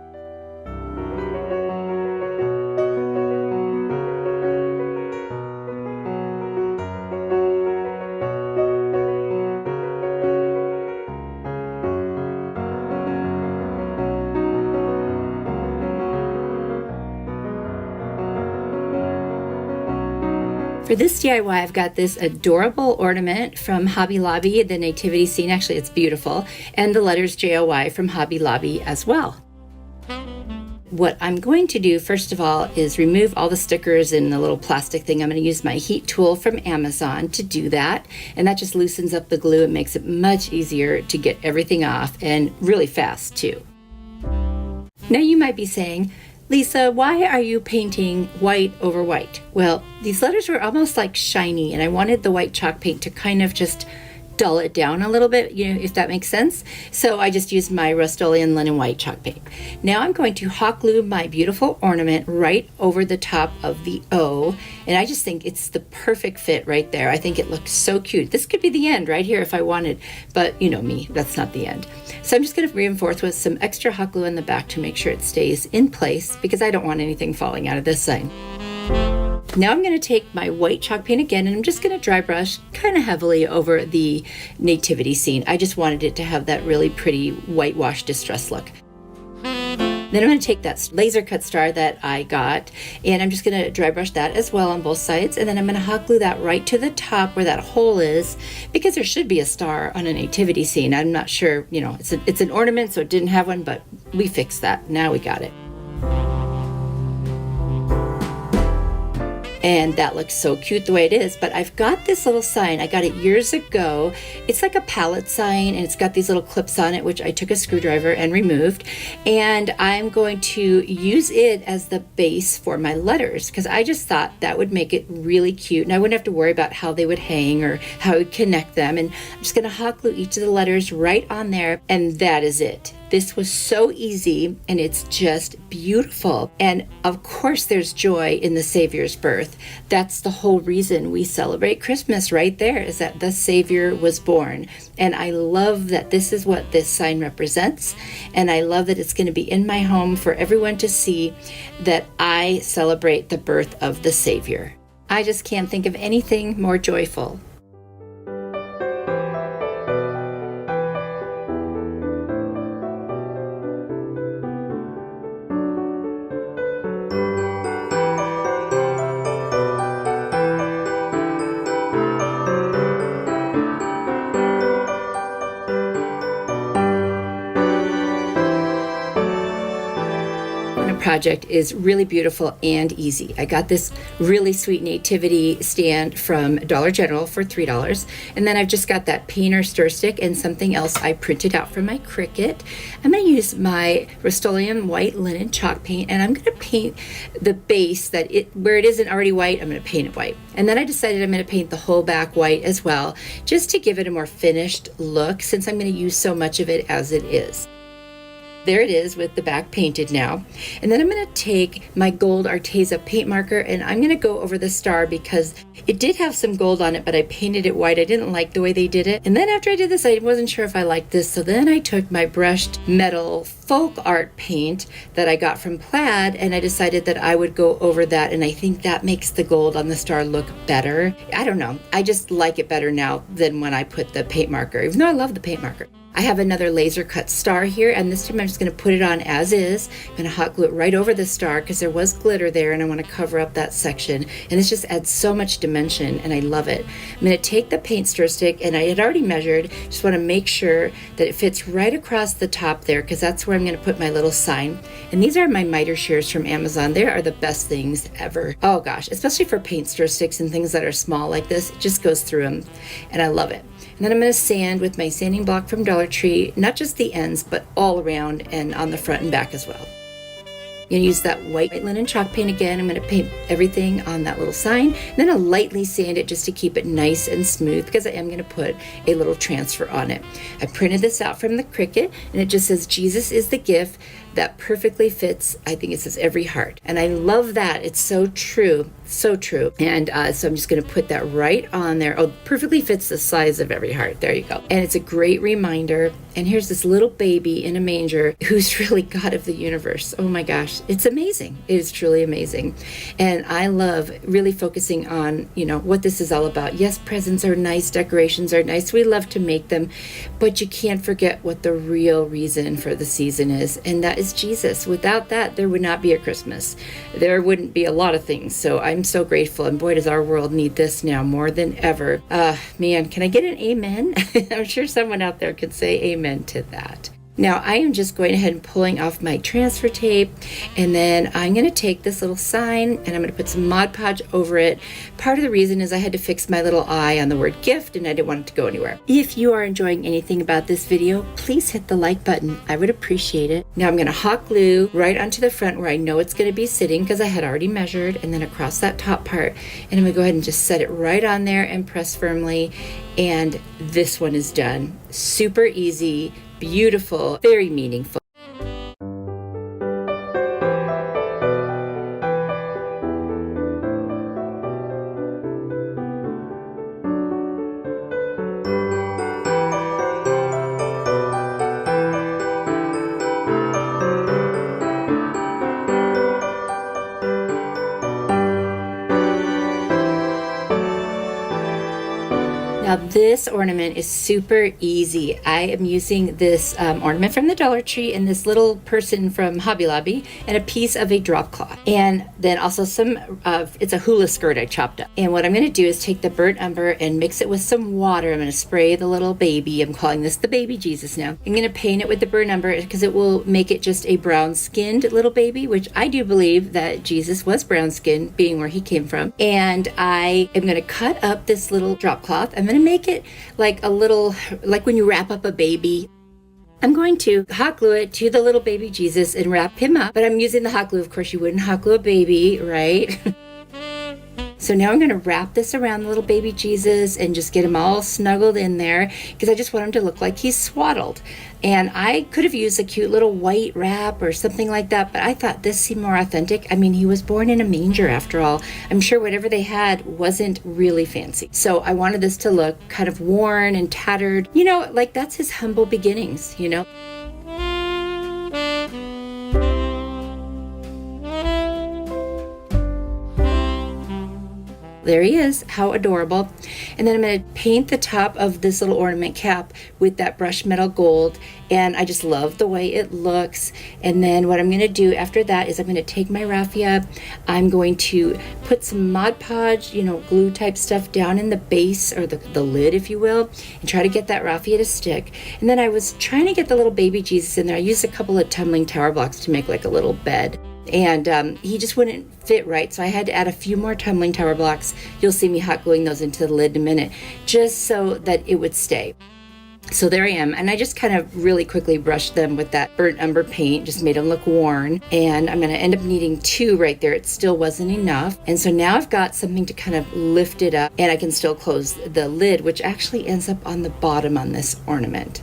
For this DIY, I've got this adorable ornament from Hobby Lobby, the nativity scene. Actually, it's beautiful. And the letters JOY from Hobby Lobby as well. What I'm going to do, first of all, is remove all the stickers in the little plastic thing. I'm going to use my heat tool from Amazon to do that. And that just loosens up the glue and makes it much easier to get everything off, and really fast too. Now you might be saying, Lisa, why are you painting white over white? Well, these letters were almost like shiny, and I wanted the white chalk paint to kind of just dull it down a little bit, if that makes sense. So I just used my Rust-Oleum linen white chalk paint. Now I'm going to hot glue my beautiful ornament right over the top of the O, and I just think it's the perfect fit right there. I think it looks so cute. This could be the end right here if I wanted, but you know me, that's not the end. So I'm just going to reinforce with some extra hot glue in the back to make sure it stays in place, because I don't want anything falling out of this side. Now I'm going to take my white chalk paint again, and I'm just going to dry brush kind of heavily over the nativity scene. I just wanted it to have that really pretty whitewash distress look. Then I'm going to take that laser cut star that I got, and I'm just going to dry brush that as well on both sides, and then I'm going to hot glue that right to the top where that hole is, because there should be a star on a nativity scene. I'm not sure, it's an ornament, so it didn't have one, but we fixed that. Now we got it. And that looks so cute the way it is. But I've got this little sign. I got it years ago. It's like a pallet sign, and it's got these little clips on it, which I took a screwdriver and removed. And I'm going to use it as the base for my letters, because I just thought that would make it really cute. And I wouldn't have to worry about how they would hang or how I would connect them. And I'm just going to hot glue each of the letters right on there. And that is it. This was so easy, and it's just beautiful. And of course, there's joy in the Savior's birth. That's the whole reason we celebrate Christmas right there, is that the Savior was born. And I love that this is what this sign represents. And I love that it's going to be in my home for everyone to see that I celebrate the birth of the Savior. I just can't think of anything more joyful. Project is really beautiful and easy. I got this really sweet nativity stand from Dollar General for $3, and then I've just got that painter stir stick and something else I printed out from my Cricut. I'm going to use my Rust-Oleum white linen chalk paint, and I'm going to paint the base where it isn't already white. I'm going to paint it white, and then I decided I'm going to paint the whole back white as well, just to give it a more finished look, since I'm going to use so much of it as it is. There it is with the back painted now. And then I'm going to take my gold Arteza paint marker, and I'm going to go over the star because it did have some gold on it, but I painted it white. I didn't like the way they did it. And then after I did this, I wasn't sure if I liked this. So then I took my brushed metal folk art paint that I got from Plaid, and I decided that I would go over that. And I think that makes the gold on the star look better. I don't know. I just like it better now than when I put the paint marker, even though I love the paint marker. I have another laser cut star here, and this time I'm just going to put it on as is. I'm going to hot glue it right over the star because there was glitter there, and I want to cover up that section. And this just adds so much dimension, and I love it. I'm going to take the paint stir stick, and I had already measured. Just want to make sure that it fits right across the top there, because that's where I'm going to put my little sign. And these are my miter shears from Amazon. They are the best things ever. Oh gosh, especially for paint stir sticks and things that are small like this. It just goes through them, and I love it. And then I'm going to sand with my sanding block from Dollar Tree, not just the ends, but all around and on the front and back as well. I'm going to use that white linen chalk paint again. I'm going to paint everything on that little sign. And then I'll lightly sand it just to keep it nice and smooth, because I am going to put a little transfer on it. I printed this out from the Cricut, and it just says, Jesus is the gift that perfectly fits, I think it says, every heart. And I love that. It's so true. So true. And so I'm just going to put that right on there. Oh, perfectly fits the size of every heart. There you go. And it's a great reminder. And here's this little baby in a manger who's really God of the universe. Oh my gosh. It's amazing. It is truly amazing. And I love really focusing on, what this is all about. Yes, presents are nice. Decorations are nice. We love to make them. But you can't forget what the real reason for the season is. And that is is Jesus. Without that, there would not be a Christmas. There wouldn't be a lot of things. So I'm so grateful. And boy, does our world need this now more than ever. Man, can I get an amen? I'm sure someone out there could say amen to that. Now I am just going ahead and pulling off my transfer tape, and then I'm going to take this little sign and I'm going to put some Mod Podge over it. Part of the reason is I had to fix my little eye on the word gift and I didn't want it to go anywhere. If you are enjoying anything about this video, please hit the like button. I would appreciate it. Now I'm going to hot glue right onto the front where I know it's going to be sitting because I had already measured, and then across that top part, and I'm going to go ahead and just set it right on there and press firmly, and this one is done. Super easy. Beautiful, very meaningful. Now this ornament is super easy. I am using this ornament from the Dollar Tree and this little person from Hobby Lobby and a piece of a drop cloth. And then also it's a hula skirt I chopped up. And what I'm going to do is take the burnt umber and mix it with some water. I'm going to spray the little baby. I'm calling this the baby Jesus now. I'm going to paint it with the burnt umber because it will make it just a brown skinned little baby, which I do believe that Jesus was brown skinned, being where he came from. And I am going to cut up this little drop cloth. I'm going to make it like a little, like when you wrap up a baby. I'm going to hot glue it to the little baby Jesus and wrap him up, but I'm using the hot glue. Of course, you wouldn't hot glue a baby, right? So now I'm going to wrap this around the little baby Jesus and just get him all snuggled in there because I just want him to look like he's swaddled. And I could have used a cute little white wrap or something like that, but I thought this seemed more authentic. I mean, he was born in a manger after all. I'm sure whatever they had wasn't really fancy. So I wanted this to look kind of worn and tattered. You know, like that's his humble beginnings, you know? There he is. How adorable. And then I'm going to paint the top of this little ornament cap with that brushed metal gold. And I just love the way it looks. And then what I'm going to do after that is I'm going to take my raffia. I'm going to put some Mod Podge, you know, glue type stuff down in the base or the lid, if you will, and try to get that raffia to stick. And then I was trying to get the little baby Jesus in there. I used a couple of tumbling tower blocks to make like a little bed. And he just wouldn't fit right, so I had to add a few more tumbling tower blocks. You'll see me hot gluing those into the lid in a minute, just so that it would stay. So there I am, and I just kind of really quickly brushed them with that burnt umber paint, just made them look worn, and I'm going to end up needing 2 right there. It still wasn't enough, and so now I've got something to kind of lift it up, and I can still close the lid, which actually ends up on the bottom on this ornament.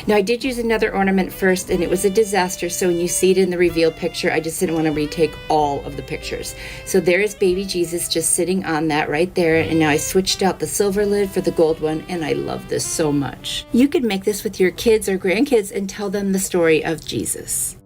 Now I did use another ornament first and it was a disaster, so when you see it in the reveal picture, I just didn't want to retake all of the pictures. So there is baby Jesus just sitting on that right there, and now I switched out the silver lid for the gold one, and I love this so much. You could make this with your kids or grandkids and tell them the story of Jesus.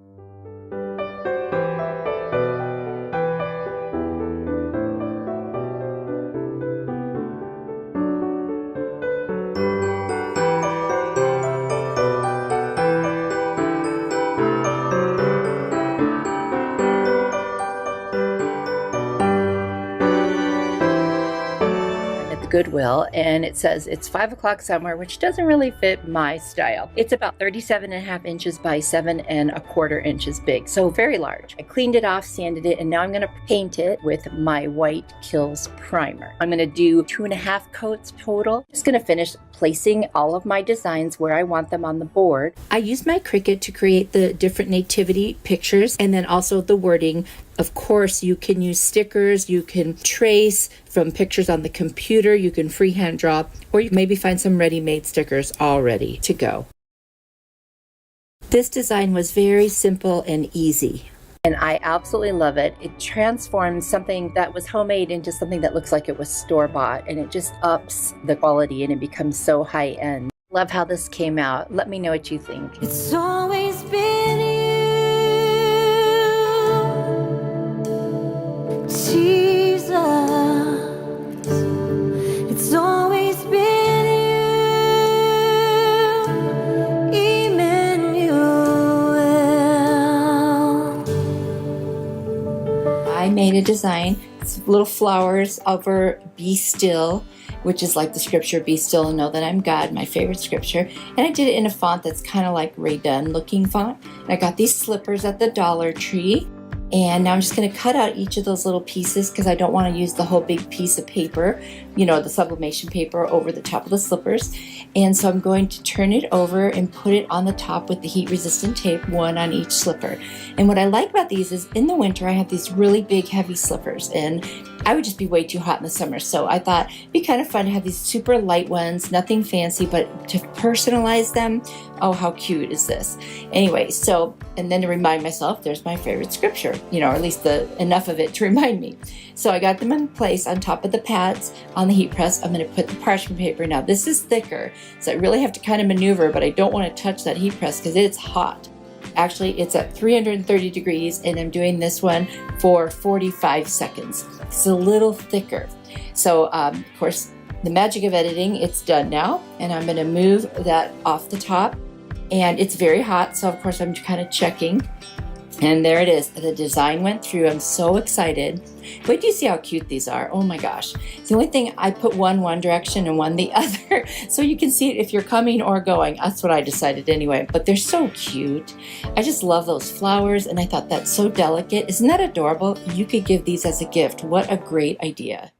Goodwill, and it says it's 5 o'clock somewhere, which doesn't really fit my style. It's about 37.5 inches by 7.25 inches big, so very large. I cleaned it off, sanded it, and now I'm going to paint it with my White Kills primer. I'm going to do 2.5 coats total. Just going to finish placing all of my designs where I want them on the board. I used my Cricut to create the different nativity pictures and then also the wording. Of course, you can use stickers, you can trace from pictures on the computer, you can freehand draw, or you can maybe find some ready-made stickers all ready to go. This design was very simple and easy. And I absolutely love it. It transforms something that was homemade into something that looks like it was store-bought, and it just ups the quality and it becomes so high-end. Love how this came out. Let me know what you think. It's always been you, Jesus. It's always been you, Emmanuel. made a design. It's little flowers over Be Still, which is like the scripture, Be Still and Know That I'm God, my favorite scripture. And I did it in a font that's kind of like Ray Dunn looking font. And I got these slippers at the Dollar Tree. And now I'm just going to cut out each of those little pieces because I don't want to use the whole big piece of paper, you know, the sublimation paper over the top of the slippers. And so I'm going to turn it over and put it on the top with the heat resistant tape, one on each slipper. And what I like about these is in the winter I have these really big heavy slippers and I would just be way too hot in the summer. So I thought it'd be kind of fun to have these super light ones, nothing fancy, but to personalize them. Oh, how cute is this? Anyway, so, and then to remind myself, there's my favorite scripture, you know, or at least enough of it to remind me. So I got them in place on top of the pads on the heat press. I'm going to put the parchment paper. Now this is thicker, so I really have to kind of maneuver, but I don't want to touch that heat press because it's hot. Actually, it's at 330 degrees and I'm doing this one for 45 seconds. It's a little thicker. So, of course, the magic of editing, it's done now. And I'm going to move that off the top. And it's very hot, so of course I'm kind of checking. And there it is. The design went through. I'm so excited. Wait till you see how cute these are. Oh my gosh. The only thing, I put one direction and one the other. So you can see it if you're coming or going. That's what I decided anyway. But they're so cute. I just love those flowers and I thought that's so delicate. Isn't that adorable? You could give these as a gift. What a great idea.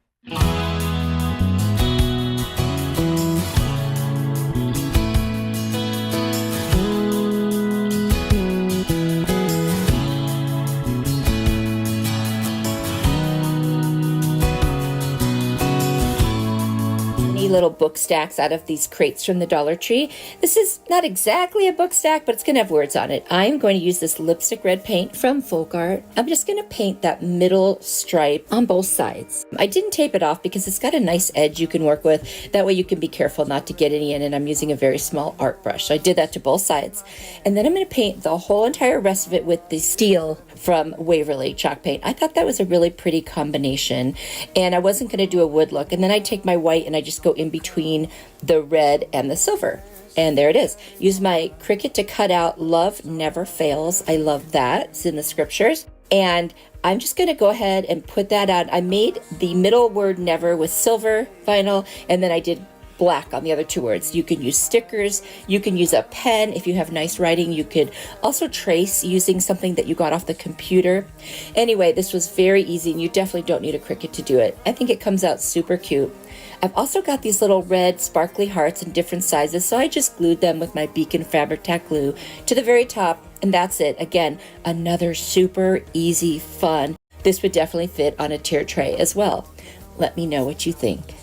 Little book stacks out of these crates from the Dollar Tree. This is not exactly a book stack, but it's going to have words on it. I'm going to use this lipstick red paint from Folk Art. I'm just going to paint that middle stripe on both sides. I didn't tape it off because it's got a nice edge you can work with. That way you can be careful not to get any in, and I'm using a very small art brush. So I did that to both sides. And then I'm going to paint the whole entire rest of it with the steel from Waverly chalk paint. I thought that was a really pretty combination, and I wasn't going to do a wood look. And then I take my white and I just go in between the red and the silver. And there it is. Use my Cricut to cut out Love Never Fails. I love that. It's in the scriptures. And I'm just going to go ahead and put that on. I made the middle word never with silver vinyl, and then I did black on the other two words. You can use stickers, you can use a pen. If you have nice writing, you could also trace using something that you got off the computer. Anyway, this was very easy and you definitely don't need a Cricut to do it. I think it comes out super cute. I've also got these little red sparkly hearts in different sizes, so I just glued them with my Beacon Fabric Tack glue to the very top, and that's it. Again, another super easy fun. This would definitely fit on a tier tray as well. Let me know what you think.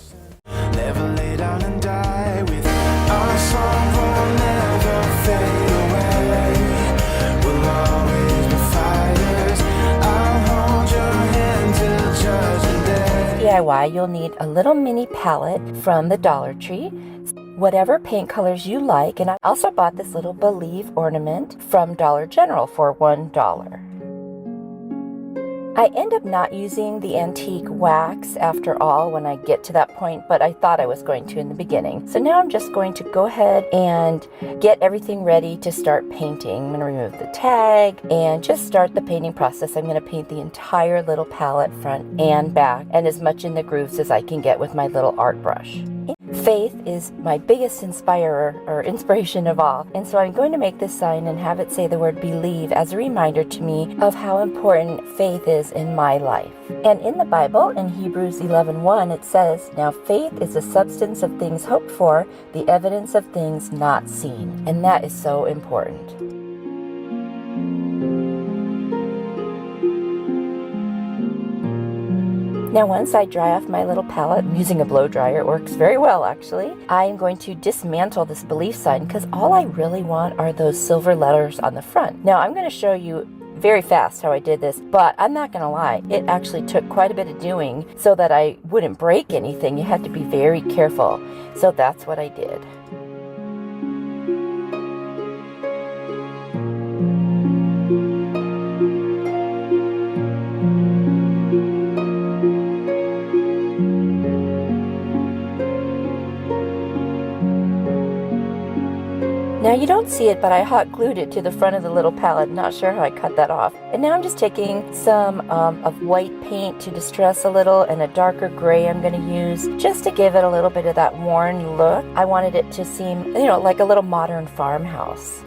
Never lay down and die with our song will never fade away. We'll always be fighters. I'll hold your hand till judgment day. DIY, you'll need a little mini palette from the Dollar Tree, whatever paint colors you like, and I also bought this little Believe ornament from Dollar General for $1. I end up not using the antique wax after all when I get to that point, but I thought I was going to in the beginning. So now I'm just going to go ahead and get everything ready to start painting. I'm going to remove the tag and just start the painting process. I'm going to paint the entire little palette front and back and as much in the grooves as I can get with my little art brush. Faith is my biggest inspiration of all, and so I'm going to make this sign and have it say the word believe as a reminder to me of how important faith is in my life. And in the Bible, in Hebrews 11:1, it says, "Now faith is the substance of things hoped for, the evidence of things not seen." And that is so important. Now once I dry off my little palette, I'm using a blow dryer, it works very well actually, I'm going to dismantle this belief sign because all I really want are those silver letters on the front. Now I'm going to show you very fast how I did this, but I'm not going to lie, it actually took quite a bit of doing so that I wouldn't break anything. You had to be very careful. So that's what I did. Now you don't see it, but I hot glued it to the front of the little palette. Not sure how I cut that off. And now I'm just taking some of white paint to distress a little, and a darker gray I'm going to use just to give it a little bit of that worn look. I wanted it to seem, you know, like a little modern farmhouse.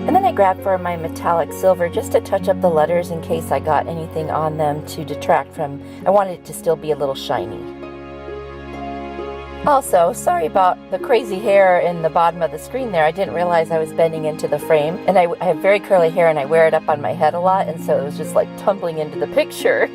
And then I grabbed for my metallic silver just to touch up the letters in case I got anything on them to detract from. I wanted it to still be a little shiny. Also, sorry about the crazy hair in the bottom of the screen there. I didn't realize I was bending into the frame. And I have very curly hair and I wear it up on my head a lot, and so it was just like tumbling into the picture.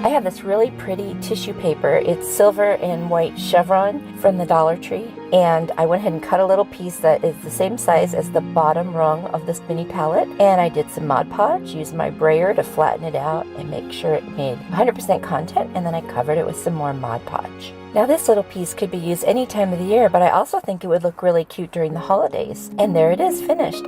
I have this really pretty tissue paper. It's silver and white chevron from the Dollar Tree. And I went ahead and cut a little piece that is the same size as the bottom rung of this mini palette. And I did some Mod Podge, used my brayer to flatten it out and make sure it made 100% content. And then I covered it with some more Mod Podge. Now this little piece could be used any time of the year, but I also think it would look really cute during the holidays. And there it is, finished.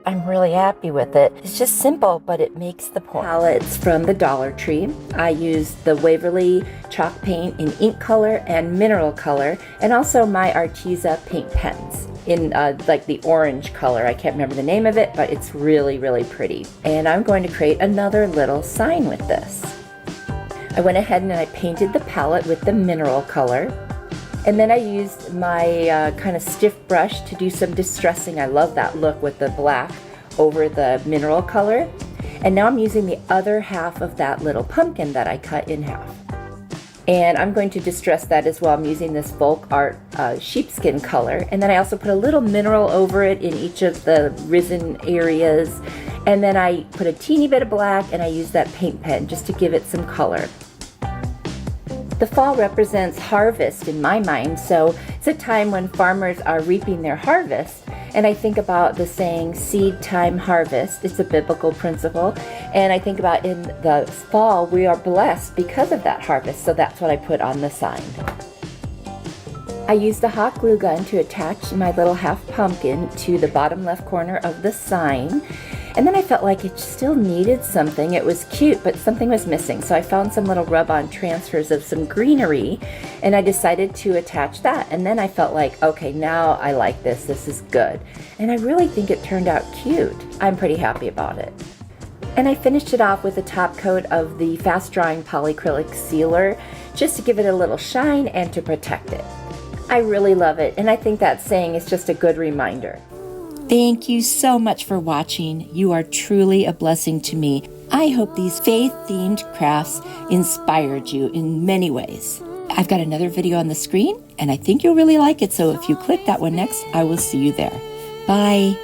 I'm really happy with it. It's just simple, but it makes the point. Palettes from the Dollar Tree. I used the Waverly chalk paint in ink color and mineral color, and also my Arteza paint pens in like the orange color. I can't remember the name of it, but it's really, really pretty. And I'm going to create another little sign with this. I went ahead and I painted the palette with the mineral color. And then I used my kind of stiff brush to do some distressing. I love that look with the black over the mineral color. And now I'm using the other half of that little pumpkin that I cut in half. And I'm going to distress that as well. I'm using this folk art sheepskin color. And then I also put a little mineral over it in each of the risen areas. And then I put a teeny bit of black, and I used that paint pen just to give it some color. The fall represents harvest in my mind, so it's a time when farmers are reaping their harvest. And I think about the saying, seed time harvest. It's a biblical principle. And I think about in the fall, we are blessed because of that harvest. So that's what I put on the sign. I used the hot glue gun to attach my little half pumpkin to the bottom left corner of the sign. And then I felt like it still needed something. It was cute, but something was missing. So I found some little rub-on transfers of some greenery, and I decided to attach that. And then I felt like, okay, now I like this. This is good. And I really think it turned out cute. I'm pretty happy about it. And I finished it off with a top coat of the fast drying polyacrylic sealer, just to give it a little shine and to protect it. I really love it, and I think that saying is just a good reminder. Thank you so much for watching. You are truly a blessing to me. I hope these faith-themed crafts inspired you in many ways. I've got another video on the screen, and I think you'll really like it, so if you click that one next, I will see you there. Bye.